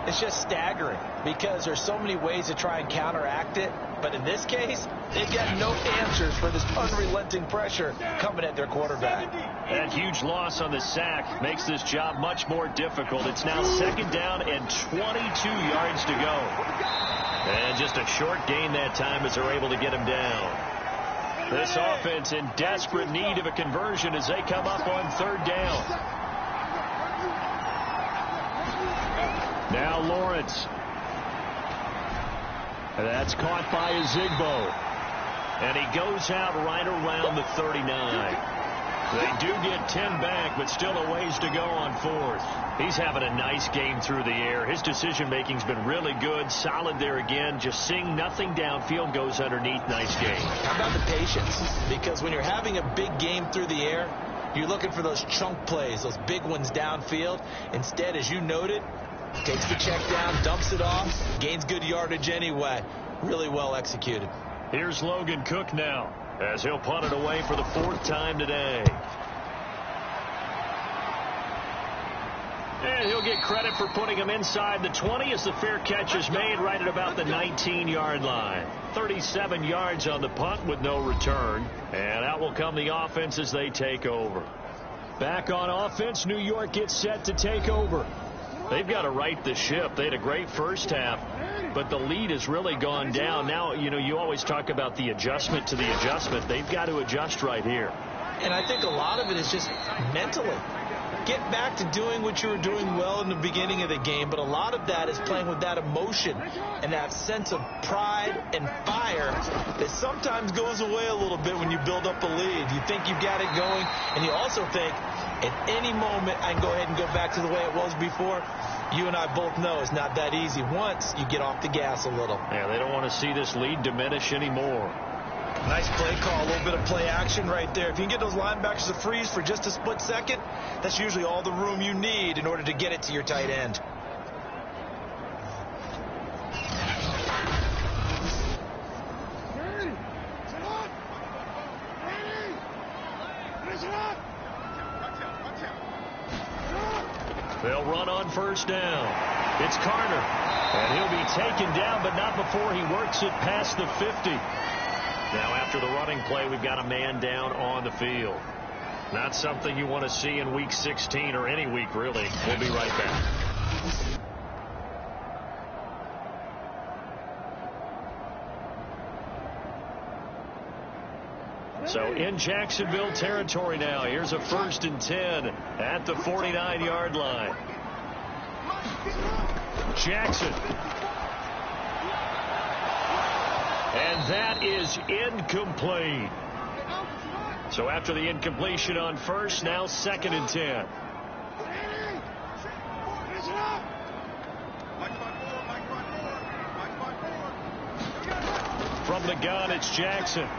is just staggering because there's so many ways to try and counteract it. But in this case, they've got no answers for this unrelenting pressure coming at their quarterback. That huge loss on the sack makes this job much more difficult. It's now 2nd down and 22 yards to go. And just a short gain that time as they're able to get him down. This offense in desperate need of a conversion as they come up on third down. Now Lawrence. That's caught by Ezigbo. And he goes out right around the 39. They do get 10 back, but still a ways to go on fourth. He's having a nice game through the air. His decision-making's been really good. Solid there again. Just seeing nothing downfield, goes underneath. Nice game. How about the patience? Because when you're having a big game through the air, you're looking for those chunk plays, those big ones downfield. Instead, as you noted, takes the check down, dumps it off, gains good yardage anyway. Really well executed. Here's Logan Cook now, as he'll punt it away for the fourth time today. And he'll get credit for putting him inside the 20 as the fair catch is made right at about the 19-yard line. 37 yards on the punt with no return. And out will come the offense as they take over. Back on offense, New York gets set to take over. They've got to right the ship. They had a great first half, but the lead has really gone down. Now, you know, you always talk about the adjustment to the adjustment. They've got to adjust right here. And I think a lot of it is just mentally. Get back to doing what you were doing well in the beginning of the game, but a lot of that is playing with that emotion and that sense of pride and fire that sometimes goes away a little bit when you build up a lead. You think you've got it going, and you also think at any moment I can go ahead and go back to the way it was before. You and I both know it's not that easy once you get off the gas a little. Yeah, they don't want to see this lead diminish anymore. Nice play call, a little bit of play action right there. If you can get those linebackers to freeze for just a split second, that's usually all the room you need in order to get it to your tight end. They'll run on first down. It's Carter. And he'll be taken down, but not before he works it past the 50. Now after the running play, we've got a man down on the field. Not something you want to see in week 16 or any week, really. We'll be right back. So in Jacksonville territory now. Here's a 1st and 10 at the 49-yard line. Jackson. And that is incomplete. So after the incompletion on first, now 2nd and 10. From the gun, it's Jackson.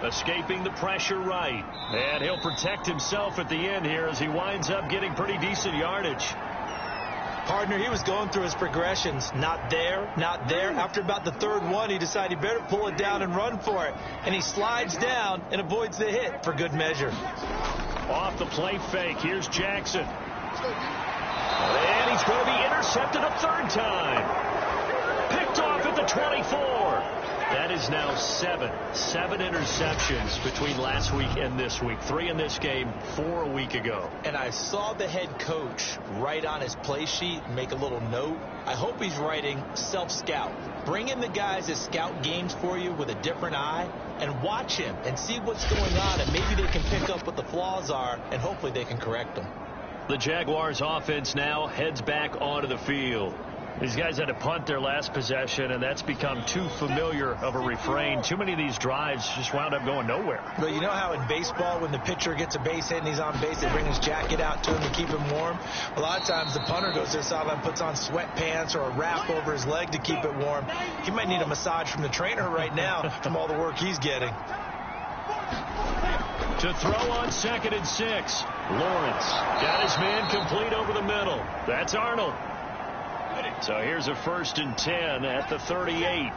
Escaping the pressure right. And he'll protect himself at the end here as he winds up getting pretty decent yardage. Partner, he was going through his progressions. Not there, not there. After about the 3rd one, he decided he better pull it down and run for it. And he slides down and avoids the hit for good measure. Off the play fake. Here's Jackson. And he's going to be intercepted a 3rd time. Picked off at the 24. That is now 7 interceptions between last week and this week. 3 in this game, 4 a week ago. And I saw the head coach write on his play sheet, make a little note. I hope he's writing self-scout. Bring in the guys that scout games for you with a different eye and watch him and see what's going on, and maybe they can pick up what the flaws are, and hopefully they can correct them. The Jaguars offense now heads back onto the field. These guys had to punt their last possession, and that's become too familiar of a refrain. Too many of these drives just wound up going nowhere. Well, you know how in baseball, when the pitcher gets a base hit and he's on base, they bring his jacket out to him to keep him warm? A lot of times the punter goes to the sideline, puts on sweatpants or a wrap over his leg to keep it warm. He might need a massage from the trainer right now from all the work he's getting. To throw on 2nd and 6. Lawrence got his man complete over the middle. That's Arnold. So here's a 1st and 10 at the 38.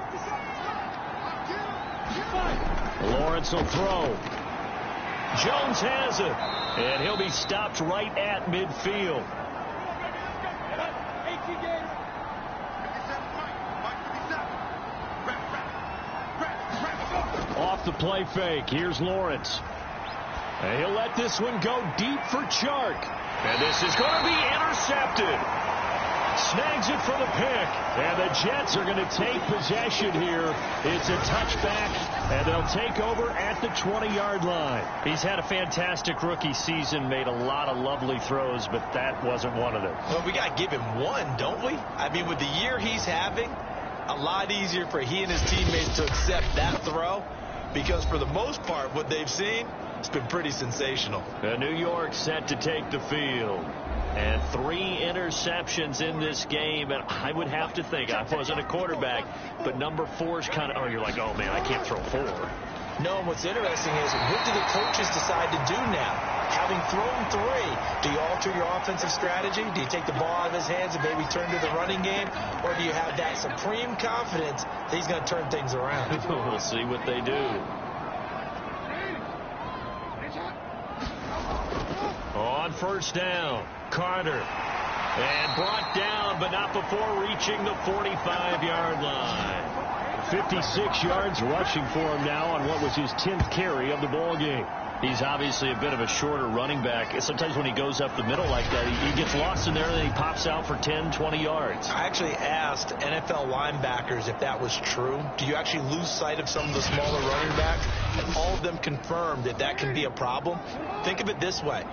Lawrence will throw. Jones has it. And he'll be stopped right at midfield. Off the play fake. Here's Lawrence. And he'll let this one go deep for Chark. And this is going to be intercepted. snags it for the pick. And the Jets are going to take possession here. It's a touchback, and they'll take over at the 20-yard line. He's had a fantastic rookie season, made a lot of lovely throws, but that wasn't one of them. Well, we got to give him one, don't we? I mean, with the year he's having, a lot easier for he and his teammates to accept that throw, because for the most part, what they've seen, it's been pretty sensational. New York set to take the field. And 3 interceptions in this game. And I would have to think, I wasn't a quarterback, but number 4 is kind of, oh, you're like, oh, man, I can't throw 4. No, and what's interesting is, what do the coaches decide to do now? Having thrown 3, do you alter your offensive strategy? Do you take the ball out of his hands and maybe turn to the running game? Or do you have that supreme confidence that he's going to turn things around? We'll see what they do. On first down, Carter. And brought down, but not before reaching the 45-yard line. 56 yards rushing for him now on what was his 10th carry of the ball game. He's obviously a bit of a shorter running back. Sometimes when he goes up the middle like that, he gets lost in there, and then he pops out for 10, 20 yards. I actually asked NFL linebackers if that was true. Do you actually lose sight of some of the smaller running backs? And all of them confirmed that that can be a problem. Think of it this way.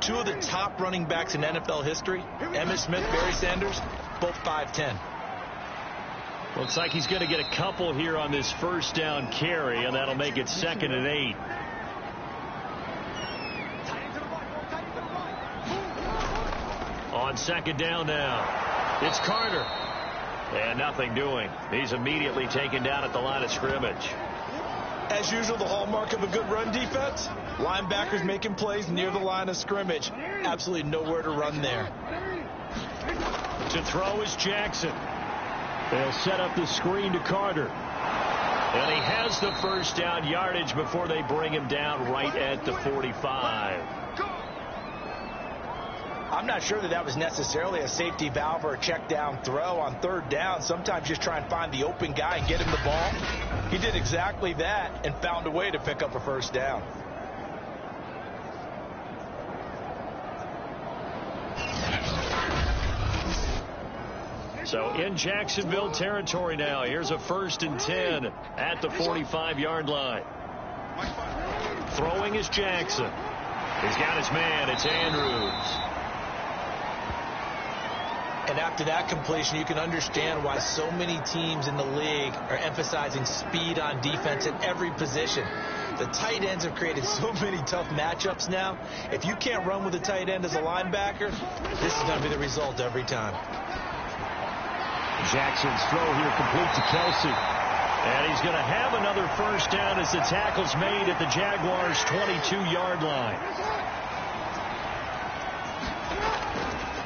2 of the top running backs in NFL history, Emmitt Smith, Barry Sanders, both 5'10". Looks like he's going to get a couple here on this first down carry, and that'll make it 2nd and 8. On 2nd down now, it's Carter. And nothing doing. He's immediately taken down at the line of scrimmage. As usual, the hallmark of a good run defense, linebackers making plays near the line of scrimmage. Absolutely nowhere to run there. To throw is Jackson. They'll set up the screen to Carter. And he has the first down yardage before they bring him down right at the 45. I'm not sure that was necessarily a safety valve or a check down throw on 3rd down. Sometimes just try and find the open guy and get him the ball. He did exactly that and found a way to pick up a first down. So in Jacksonville territory now. Here's a 1st and 10 at the 45-yard line. Throwing is Jackson. He's got his man. It's Andrews. And after that completion, you can understand why so many teams in the league are emphasizing speed on defense at every position. The tight ends have created so many tough matchups now. If you can't run with a tight end as a linebacker, this is going to be the result every time. Jackson's throw here complete to Kelsey. And he's going to have another first down as the tackle's made at the Jaguars' 22-yard line.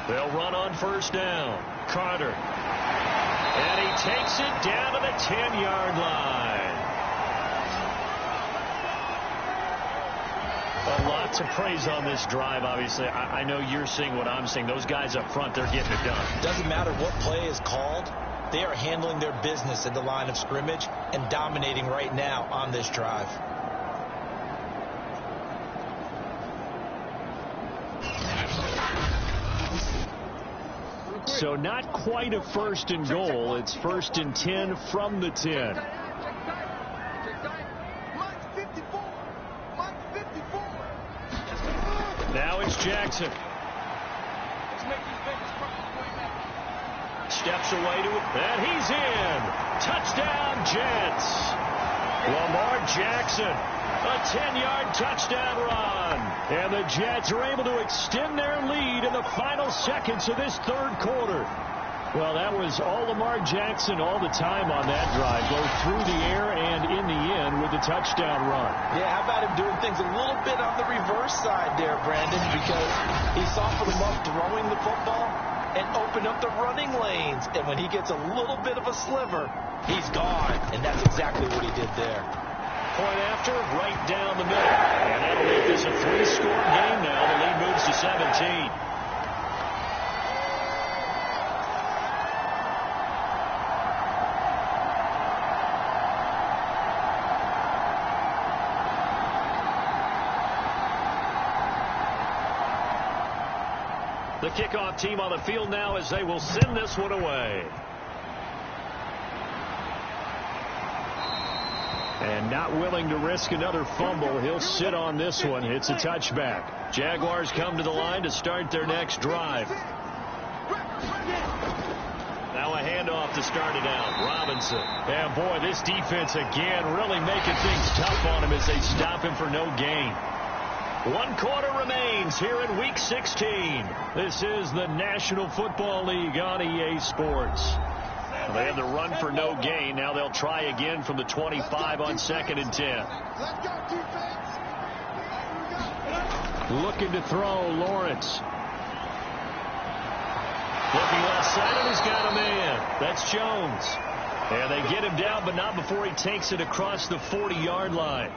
They'll run on first down. Carter. And he takes it down to the 10-yard line. Lots of praise on this drive, obviously. I know you're seeing what I'm seeing. Those guys up front, they're getting it done. Doesn't matter what play is called. They are handling their business at the line of scrimmage and dominating right now on this drive. So not quite a 1st and goal. It's 1st and 10 from the 10. Now it's Jackson. Steps away to it, and he's in. Touchdown, Jets. Lamar Jackson, a 10-yard touchdown run. And the Jets are able to extend their lead in the final seconds of this 3rd quarter. Well, that was all Lamar Jackson all the time on that drive, both through the air and in the end with the touchdown run. Yeah, how about him doing things a little bit on the reverse side there, Brandon, because he softened him up throwing the football and opened up the running lanes. And when he gets a little bit of a sliver, he's gone. And that's exactly what he did there. Point after, right down the middle. And that'll make this a 3-score game now. The lead moves to 17. The kickoff team on the field now as they will send this one away. And not willing to risk another fumble, he'll sit on this one. It's a touchback. Jaguars come to the line to start their next drive. Now a handoff to start it out. Robinson. And boy, this defense again really making things tough on him as they stop him for no gain. 1 quarter remains here in Week 16. This is the National Football League on EA Sports. They had the run for no gain. Now they'll try again from the 25 on 2nd and 10. Looking to throw, Lawrence. Looking left side, and he's got a man. That's Jones. And they get him down, but not before he takes it across the 40-yard line.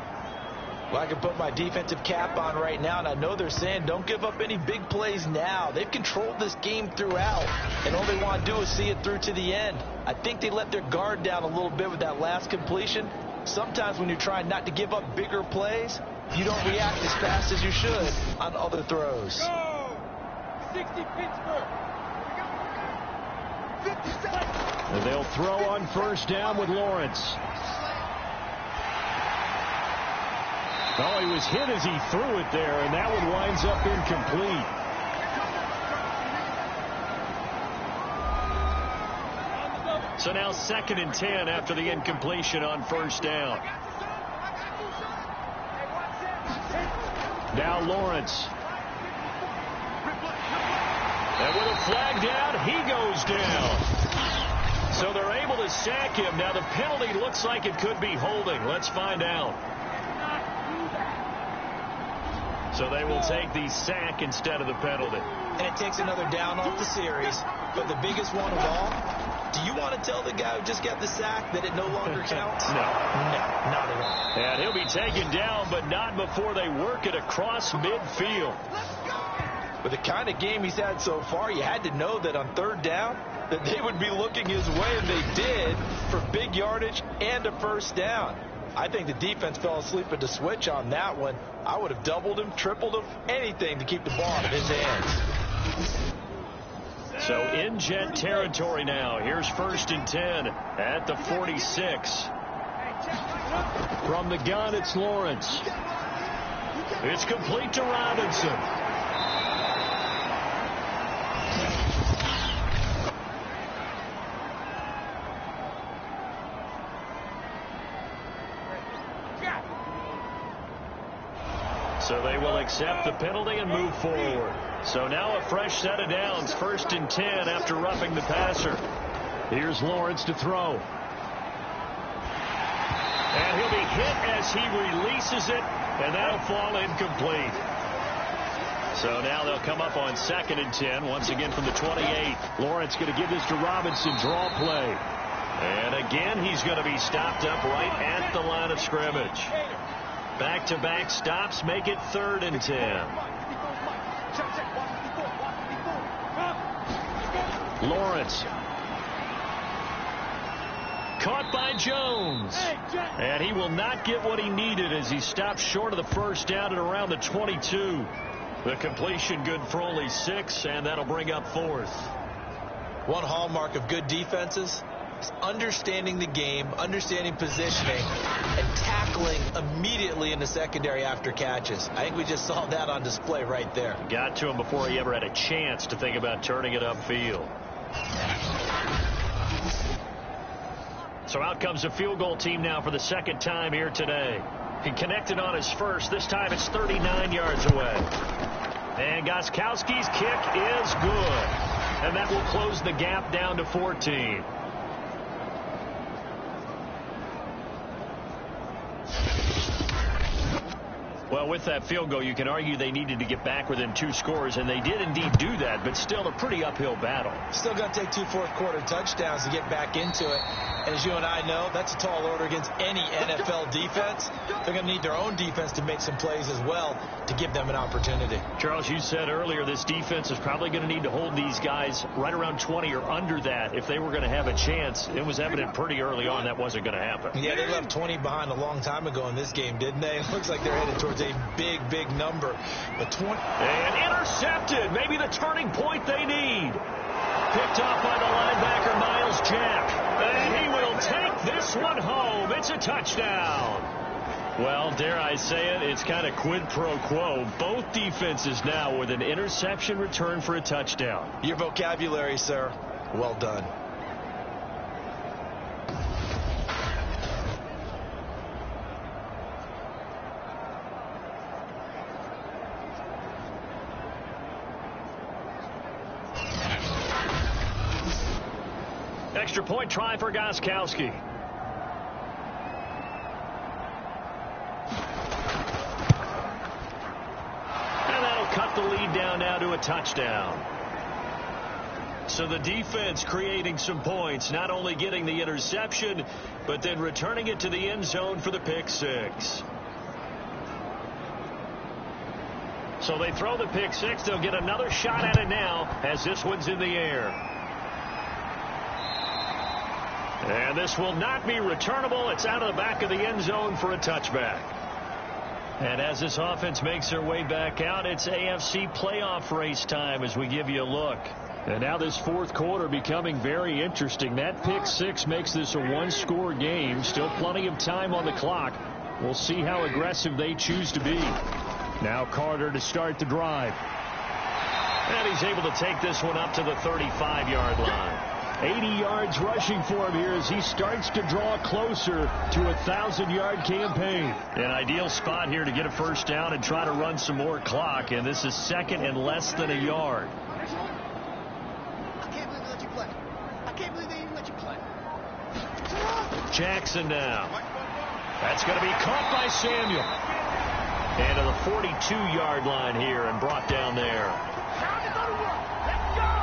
Well, I can put my defensive cap on right now, and I know they're saying don't give up any big plays now. They've controlled this game throughout, and all they want to do is see it through to the end. I think they let their guard down a little bit with that last completion. Sometimes when you're trying not to give up bigger plays, you don't react as fast as you should on other throws. Go! 60 Pittsburgh. 50 seconds. And they'll throw on first down with Lawrence. Oh, he was hit as he threw it there, and that one winds up incomplete. So now 2nd and 10 after the incompletion on first down. Now Lawrence. And with a flag down, he goes down. So they're able to sack him. Now the penalty looks like it could be holding. Let's find out. So they will take the sack instead of the penalty. And it takes another down off the series. But the biggest one of all, do you want to tell the guy who just got the sack that it no longer counts? No. No, not at all. And he'll be taken down, but not before they work it across midfield. With the kind of game he's had so far, you had to know that on 3rd down that they would be looking his way, and they did, for big yardage and a first down. I think the defense fell asleep at the switch on that one. I would have doubled him, tripled him, anything to keep the ball out of his hands. So in Jet territory now. Here's 1st and 10 at the 46. From the gun, it's Lawrence. It's complete to Robinson. So they will accept the penalty and move forward. So now a fresh set of downs. 1st and 10 after roughing the passer. Here's Lawrence to throw. And he'll be hit as he releases it, and that'll fall incomplete. So now they'll come up on 2nd and 10, once again from the 28. Lawrence going to give this to Robinson, draw play. And again, he's going to be stopped up right at the line of scrimmage. Back-to-back stops make it 3rd and 10. Lawrence. Caught by Jones. And he will not get what he needed as he stopped short of the first down at around the 22. The completion good for only 6, and that'll bring up 4th. One hallmark of good defenses is understanding the game, understanding positioning, and tackling immediately in the secondary after catches. I think we just saw that on display right there. Got to him before he ever had a chance to think about turning it upfield. So out comes the field goal team now for the 2nd time here today. He connected on his first. This time it's 39 yards away. And Gostkowski's kick is good. And that will close the gap down to 14. Well, with that field goal, you can argue they needed to get back within 2 scores, and they did indeed do that, but still a pretty uphill battle. Still going to take 2 fourth-quarter touchdowns to get back into it. And as you and I know, that's a tall order against any NFL defense. They're going to need their own defense to make some plays as well to give them an opportunity. Charles, you said earlier this defense is probably going to need to hold these guys right around 20 or under that if they were going to have a chance. It was evident pretty early on that wasn't going to happen. Yeah, they left 20 behind a long time ago in this game, didn't they? It looks like they're headed towards is a big, big number. But and intercepted. Maybe the turning point they need. Picked off by the linebacker, Miles Jack. And he will take this one home. It's a touchdown. Well, dare I say it, it's kind of quid pro quo. Both defenses now with an interception return for a touchdown. Your vocabulary, sir. Well done. Extra point try for Gostkowski. And that'll cut the lead down now to a touchdown. So the defense creating some points, not only getting the interception, but then returning it to the end zone for the pick six. So they throw the pick six. They'll get another shot at it now as this one's in the air. And this will not be returnable. It's out of the back of the end zone for a touchback. And as this offense makes their way back out, it's AFC playoff race time as we give you a look. And now this fourth quarter becoming very interesting. That pick six makes this a one-score game. Still plenty of time on the clock. We'll see how aggressive they choose to be. Now Carter to start the drive. And he's able to take this one up to the 35-yard line. 80 yards rushing for him here as he starts to draw closer to a 1,000-yard campaign. An ideal spot here to get a first down and try to run some more clock. And this is second and less than a yard. I can't believe they let you play. I can't believe they even let you play. Jackson now. That's going to be caught by Samuel. And to the 42-yard line here and brought down there. Time to go to work. Let's go.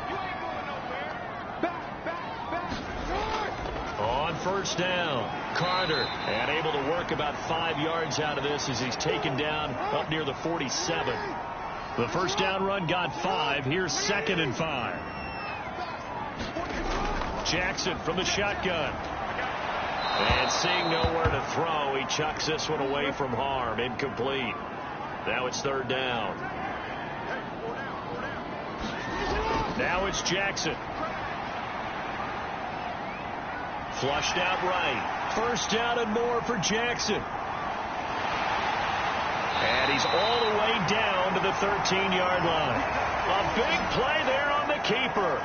You ain't going nowhere. Back. On first down, Carter, and able to work about 5 yards out of this as he's taken down up near the 47. The first down run got 5. Here's 2nd and 5. Jackson from the shotgun. And seeing nowhere to throw, he chucks this one away from harm. Incomplete. Now it's 3rd down. Now it's Jackson. Flushed out right. First down and more for Jackson. And he's all the way down to the 13-yard line. A big play there on the keeper.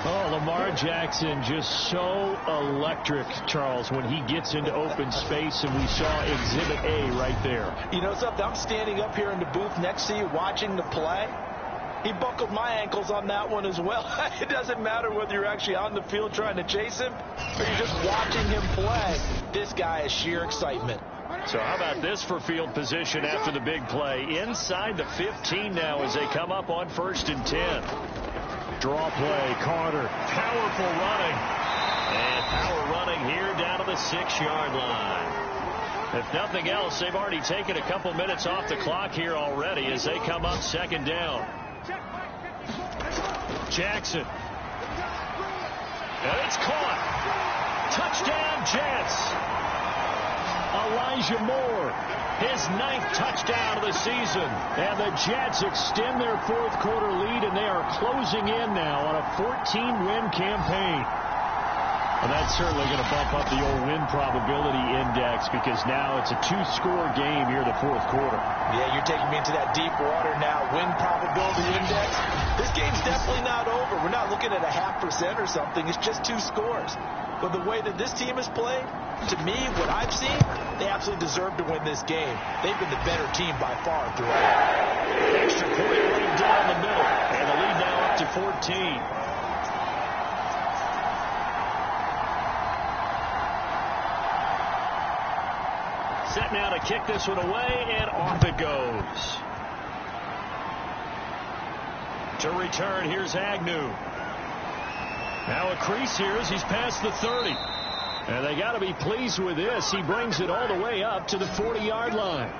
Oh, Lamar Jackson just so electric, Charles, when he gets into open space, and we saw Exhibit A right there. You know something? I'm standing up here in the booth next to you watching the play. He buckled my ankles on that one as well. It doesn't matter whether you're actually on the field trying to chase him or you're just watching him play. This guy is sheer excitement. So how about this for field position after the big play? Inside the 15 now as they come up on 1st and 10. Draw play, Carter. Powerful running. And power running here down to the 6-yard line. If nothing else, they've already taken a couple minutes off the clock here already as they come up 2nd down. Jackson. And it's caught. Touchdown, Jets. Elijah Moore, his 9th touchdown of the season. And the Jets extend their 4th quarter lead, and they are closing in now on a 14-win campaign. And that's certainly going to bump up the old win probability index because now it's a 2-score game here in the 4th quarter. Yeah, you're taking me into that deep water now. Win probability index. This game's definitely not over. We're not looking at a 0.5% or something. It's just 2 scores. But the way that this team has played, to me, what I've seen, they absolutely deserve to win this game. They've been the better team by far throughout. Extra point right down the middle. And the lead now up to 14. Set now to kick this one away, and off it goes. To return, here's Agnew. Now a crease here as he's past the 30. And they got to be pleased with this. He brings it all the way up to the 40-yard line.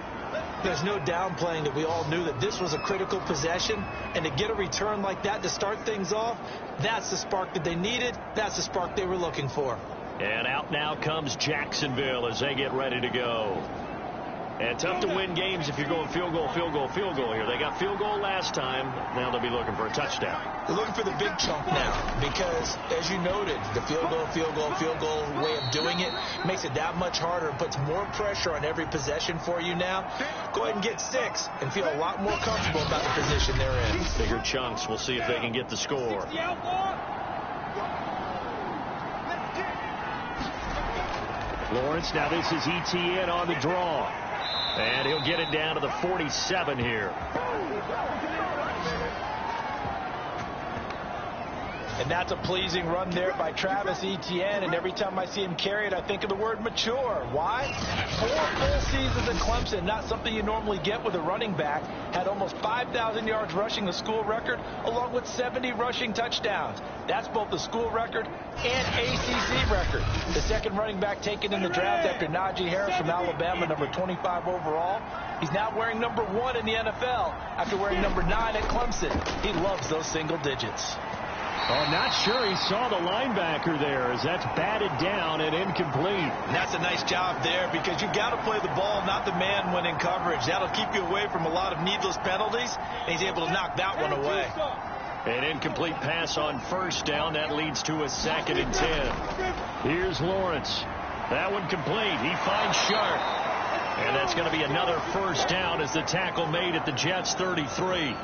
There's no downplaying that we all knew that this was a critical possession. And to get a return like that to start things off, that's the spark that they needed. That's the spark they were looking for. And out now comes Jacksonville as they get ready to go. And tough to win games if you're going field goal, field goal, field goal here. They got field goal last time. Now they'll be looking for a touchdown. They're looking for the big chunk now because, as you noted, the field goal, field goal, field goal way of doing it makes it that much harder and puts more pressure on every possession for you now. Go ahead and get 6 and feel a lot more comfortable about the position they're in. Bigger chunks. We'll see if they can get the score. Lawrence, now this is ETN on the draw. And he'll get it down to the 47 here. And that's a pleasing run there by Travis Etienne. And every time I see him carry it, I think of the word mature. Why? 4 full seasons at Clemson, not something you normally get with a running back. Had almost 5,000 yards rushing, the school record, along with 70 rushing touchdowns. That's both the school record and ACC record. The second running back taken in the draft after Najee Harris from Alabama, number 25 overall. He's now wearing number 1 in the NFL after wearing number 9 at Clemson. He loves those single digits. Oh, not sure he saw the linebacker there as that's batted down and incomplete. And that's a nice job there because you've got to play the ball, not the man when in coverage. That'll keep you away from a lot of needless penalties, and he's able to knock that one away. An incomplete pass on first down. That leads to a 2nd and 10. Here's Lawrence. That one complete. He finds Sharp. And that's going to be another first down as the tackle made at the Jets' 33.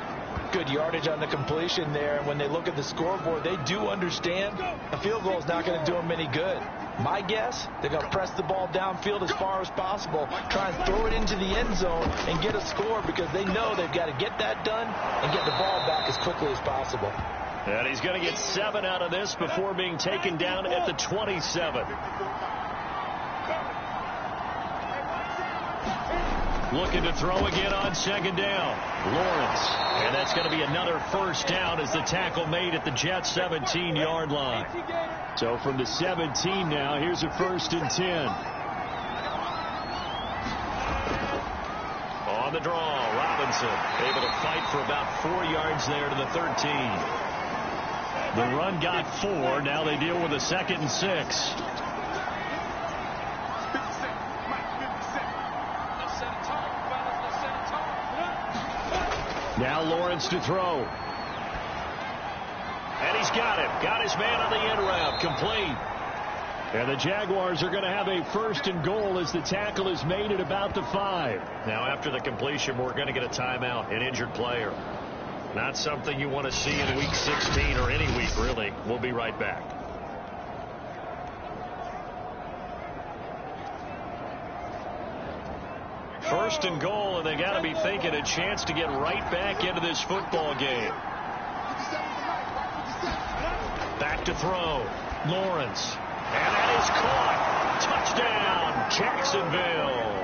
Good yardage on the completion there. And when they look at the scoreboard, they do understand a field goal is not going to do them any good. My guess, they're going to press the ball downfield as far as possible, try and throw it into the end zone and get a score because they know they've got to get that done and get the ball back as quickly as possible. And he's going to get 7 out of this before being taken down at the 27. Looking to throw again on 2nd down. Lawrence. And that's going to be another first down as the tackle made at the Jets' 17-yard line. So from the 17 now, here's a 1st and 10. On the draw, Robinson able to fight for about 4 yards there to the 13. The run got 4. Now they deal with a 2nd and 6. Now Lawrence to throw. And he's got him. Got his man on the end route. Complete. And the Jaguars are going to have a 1st and goal as the tackle is made at about the 5. Now after the completion, we're going to get a timeout, an injured player. Not something you want to see in week 16 or any week, really. We'll be right back. First and goal, and they got to be thinking a chance to get right back into this football game. Back to throw. Lawrence. And that is caught. Touchdown, Jacksonville.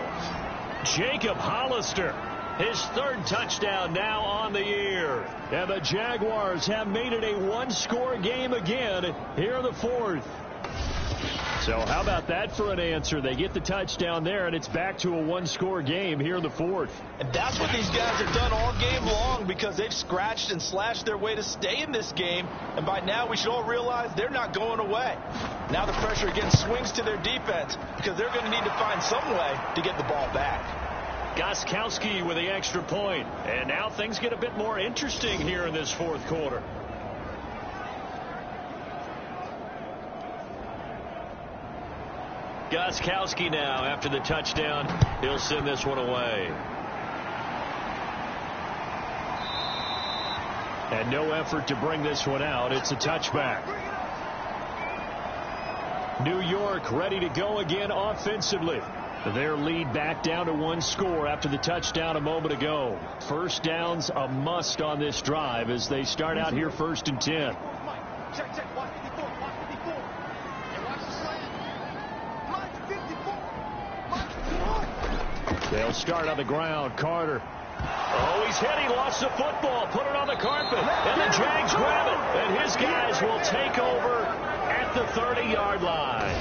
Jacob Hollister. His 3rd touchdown now on the year. And the Jaguars have made it a 1-score game again here in the 4th. So how about that for an answer? They get the touchdown there, and it's back to a 1-score game here in the 4th. And that's what these guys have done all game long because they've scratched and slashed their way to stay in this game. And by now, we should all realize they're not going away. Now the pressure again swings to their defense because they're going to need to find some way to get the ball back. Gostkowski with the extra point. And now things get a bit more interesting here in this 4th quarter. Gostkowski now after the touchdown. He'll send this one away. And no effort to bring this one out. It's a touchback. New York ready to go again offensively. Their lead back down to 1 score after the touchdown a moment ago. First down's a must on this drive as they start out here 1st and 10. They'll start on the ground. Carter. Oh, he's hit. He lost the football. Put it on the carpet. And the Jags grab it. And his guys will take over at the 30-yard line.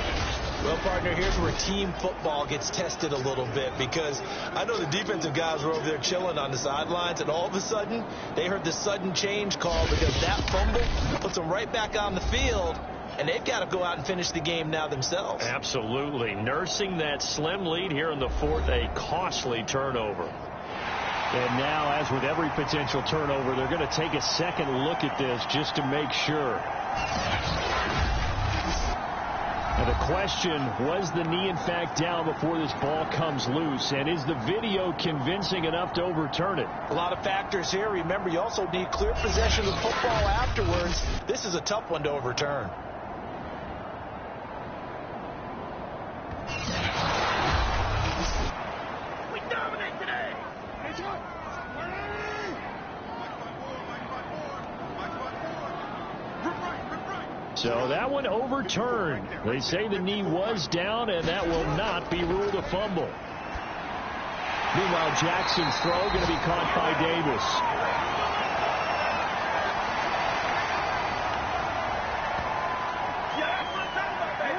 Well, partner, here's where team football gets tested a little bit because I know the defensive guys were over there chilling on the sidelines, and all of a sudden, they heard the sudden change call because that fumble puts them right back on the field, and they've got to go out and finish the game now themselves. Absolutely. Nursing that slim lead here in the fourth, a costly turnover. And now, as with every potential turnover, they're going to take a second look at this just to make sure. And the question, was the knee in fact down before this ball comes loose? And is the video convincing enough to overturn it? A lot of factors here. Remember, you also need clear possession of the football afterwards. This is a tough one to overturn. We dominate today. So that one overturned. They say the knee was down, and that will not be ruled a fumble. Meanwhile, Jackson's throw going to be caught by Davis.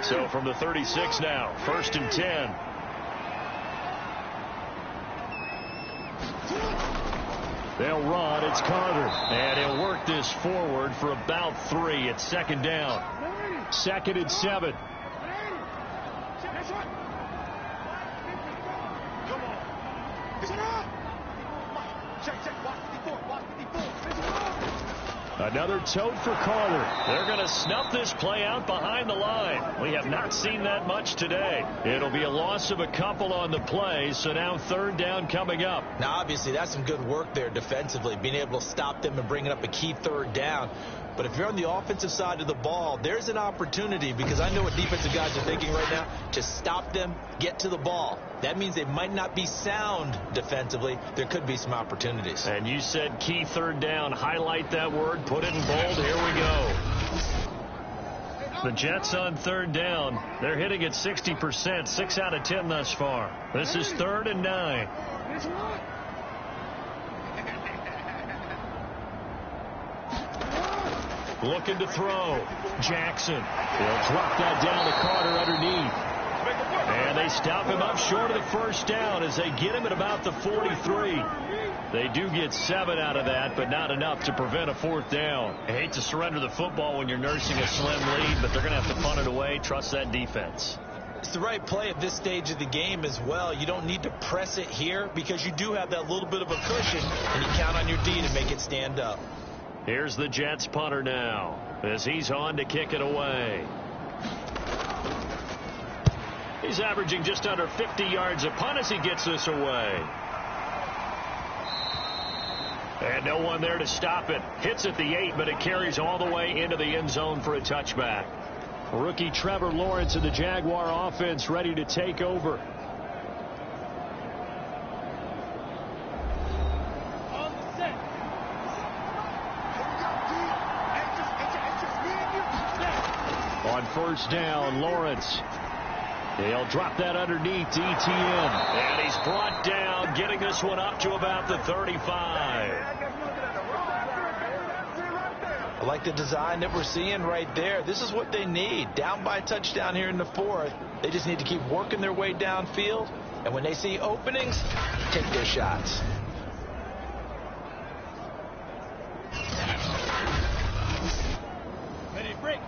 So from the 36 now, 1st and 10. They'll run. It's Carter. And he'll work this forward for about 3. It's 2nd down. 2nd and 7. Another tote for Carter. They're going to snuff this play out behind the line. We have not seen that much today. It'll be a loss of a couple on the play, so now 3rd down coming up. Now, obviously, that's some good work there defensively, being able to stop them and bringing up a key 3rd down. But if you're on the offensive side of the ball, there's an opportunity, because I know what defensive guys are thinking right now, to stop them, get to the ball. That means they might not be sound defensively. There could be some opportunities. And you said key 3rd down. Highlight that word. Put it in bold. Here we go. The Jets on 3rd down. They're hitting at 60%. 6 out of 10 thus far. This is 3rd and 9. Looking to throw. Jackson. He'll drop that down to Carter underneath. And they stop him up short of the 1st down as they get him at about the 43. They do get 7 out of that, but not enough to prevent a 4th down. I hate to surrender the football when you're nursing a slim lead, but they're going to have to punt it away. Trust that defense. It's the right play at this stage of the game as well. You don't need to press it here because you do have that little bit of a cushion, and you count on your D to make it stand up. Here's the Jets punter now as he's on to kick it away. He's averaging just under 50 yards a punt as he gets this away. And no one there to stop it. Hits at the 8, but it carries all the way into the end zone for a touchback. Rookie Trevor Lawrence of the Jaguar offense ready to take over. On 1st down, Lawrence. They'll drop that underneath to Etienne. And he's brought down, getting this one up to about the 35. I like the design that we're seeing right there. This is what they need. Down by a touchdown here in the 4th. They just need to keep working their way downfield. And when they see openings, take their shots. Ready, break.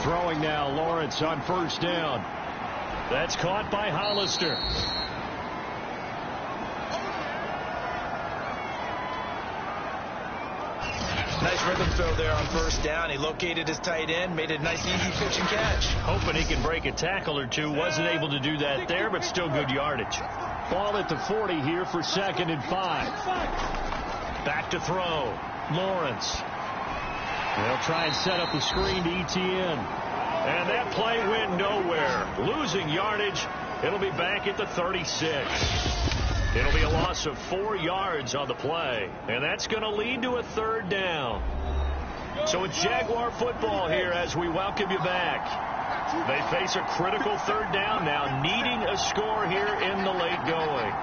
Throwing now, Lawrence on 1st down. That's caught by Hollister. Nice rhythm throw there on 1st down. He located his tight end, made a nice easy pitch and catch. Hoping he can break a tackle or two. Wasn't able to do that there, but still good yardage. Ball at the 40 here for 2nd and 5. Back to throw. Lawrence. They'll try and set up the screen to Etienne. And that play went nowhere. Losing yardage. It'll be back at the 36. It'll be a loss of 4 yards on the play. And that's going to lead to a 3rd down. So it's Jaguar football here as we welcome you back. They face a critical 3rd down now, needing a score here in the late going.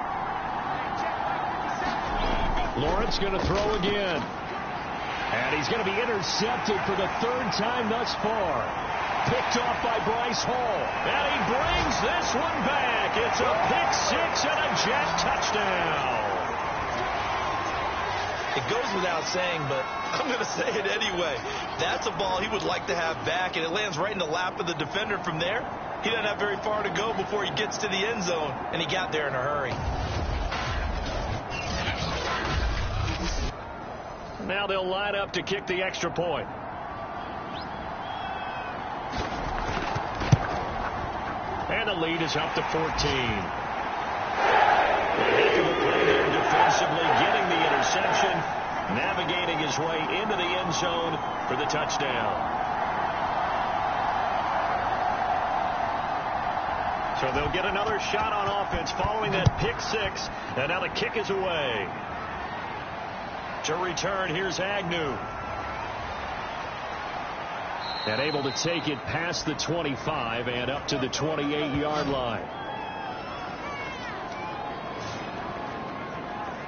Lawrence going to throw again. And he's going to be intercepted for the 3rd time thus far. Picked off by Bryce Hall. And he brings this one back. It's a pick 6 and a Jet touchdown. It goes without saying, but I'm going to say it anyway. That's a ball he would like to have back, and it lands right in the lap of the defender from there. He doesn't have very far to go before he gets to the end zone, and he got there in a hurry. Now they'll line up to kick the extra point. And the lead is up to 14. Heck of a play there defensively, getting the interception, navigating his way into the end zone for the touchdown. So they'll get another shot on offense following that pick six, and now the kick is away. To return, here's Agnew. And able to take it past the 25 and up to the 28-yard line.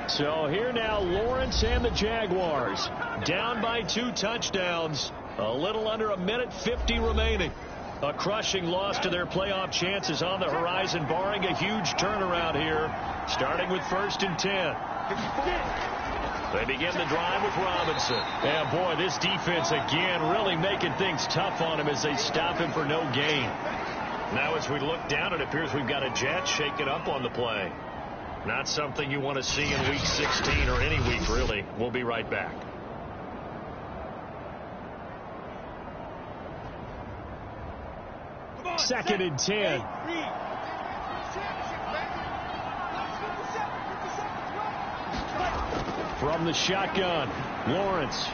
So here now, Lawrence and the Jaguars down by 2 touchdowns. A little under a minute 50 remaining. A crushing loss to their playoff chances on the horizon, barring a huge turnaround here, starting with 1st and 10. They begin the drive with Robinson. Yeah, boy, this defense again really making things tough on him as they stop him for no gain. Now as we look down, it appears we've got a Jet shaking up on the play. Not something you want to see in Week 16 or any week, really. We'll be right back. Second and 10. From the shotgun, Lawrence.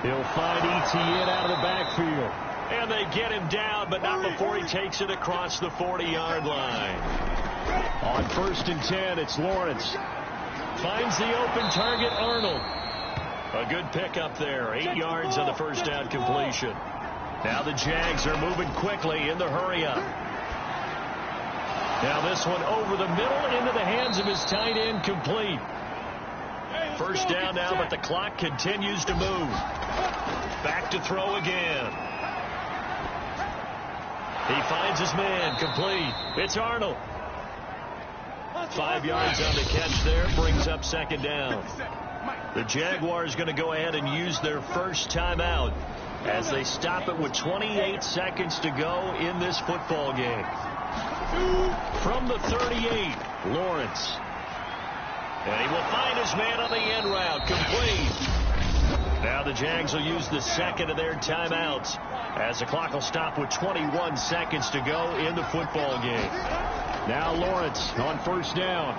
He'll find Etienne out of the backfield. And they get him down, but not before he takes it across the 40-yard line. On 1st and 10, it's Lawrence. Finds the open target, Arnold. A good pickup there. 8 yards on the first down completion. Now the Jags are moving quickly in the hurry-up. Now this one over the middle into the hands of his tight end, complete. First down now, but the clock continues to move. Back to throw again. He finds his man, complete. It's Arnold. 5 yards on the catch there, brings up second down. The Jaguars going to go ahead and use their first timeout as they stop it with 28 seconds to go in this football game. From the 38, Lawrence. And he will find his man on the end route, complete. Now the Jags will use the second of their timeouts as the clock will stop with 21 seconds to go in the football game. Now Lawrence on first down.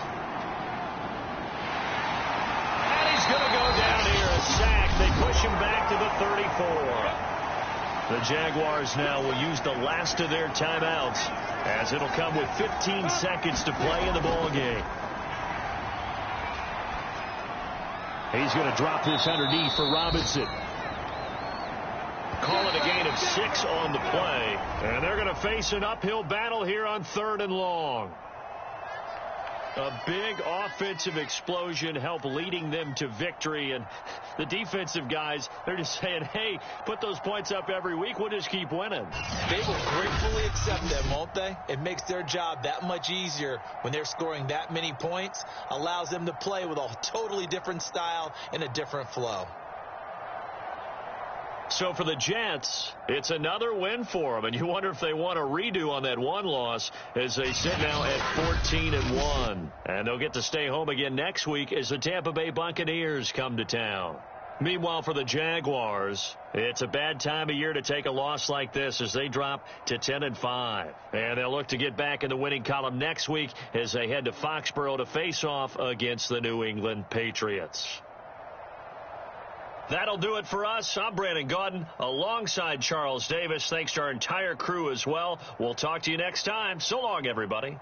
And he's going to go down here, a sack. They push him back to the 34. The Jaguars now will use the last of their timeouts as it'll come with 15 seconds to play in the ball game. He's going to drop this underneath for Robinson. Call it a gain of 6 on the play. And they're going to face an uphill battle here on 3rd and long. A big offensive explosion helped leading them to victory. And the defensive guys, they're just saying, hey, put those points up every week. We'll just keep winning. They will gratefully accept them, won't they? It makes their job that much easier when they're scoring that many points. Allows them to play with a totally different style and a different flow. So for the Jets, it's another win for them. And you wonder if they want a redo on that one loss as they sit now at 14-1. And they'll get to stay home again next week as the Tampa Bay Buccaneers come to town. Meanwhile, for the Jaguars, it's a bad time of year to take a loss like this as they drop to 10-5. And they'll look to get back in the winning column next week as they head to Foxborough to face off against the New England Patriots. That'll do it for us. I'm Brandon Gaudin alongside Charles Davis. Thanks to our entire crew as well. We'll talk to you next time. So long, everybody.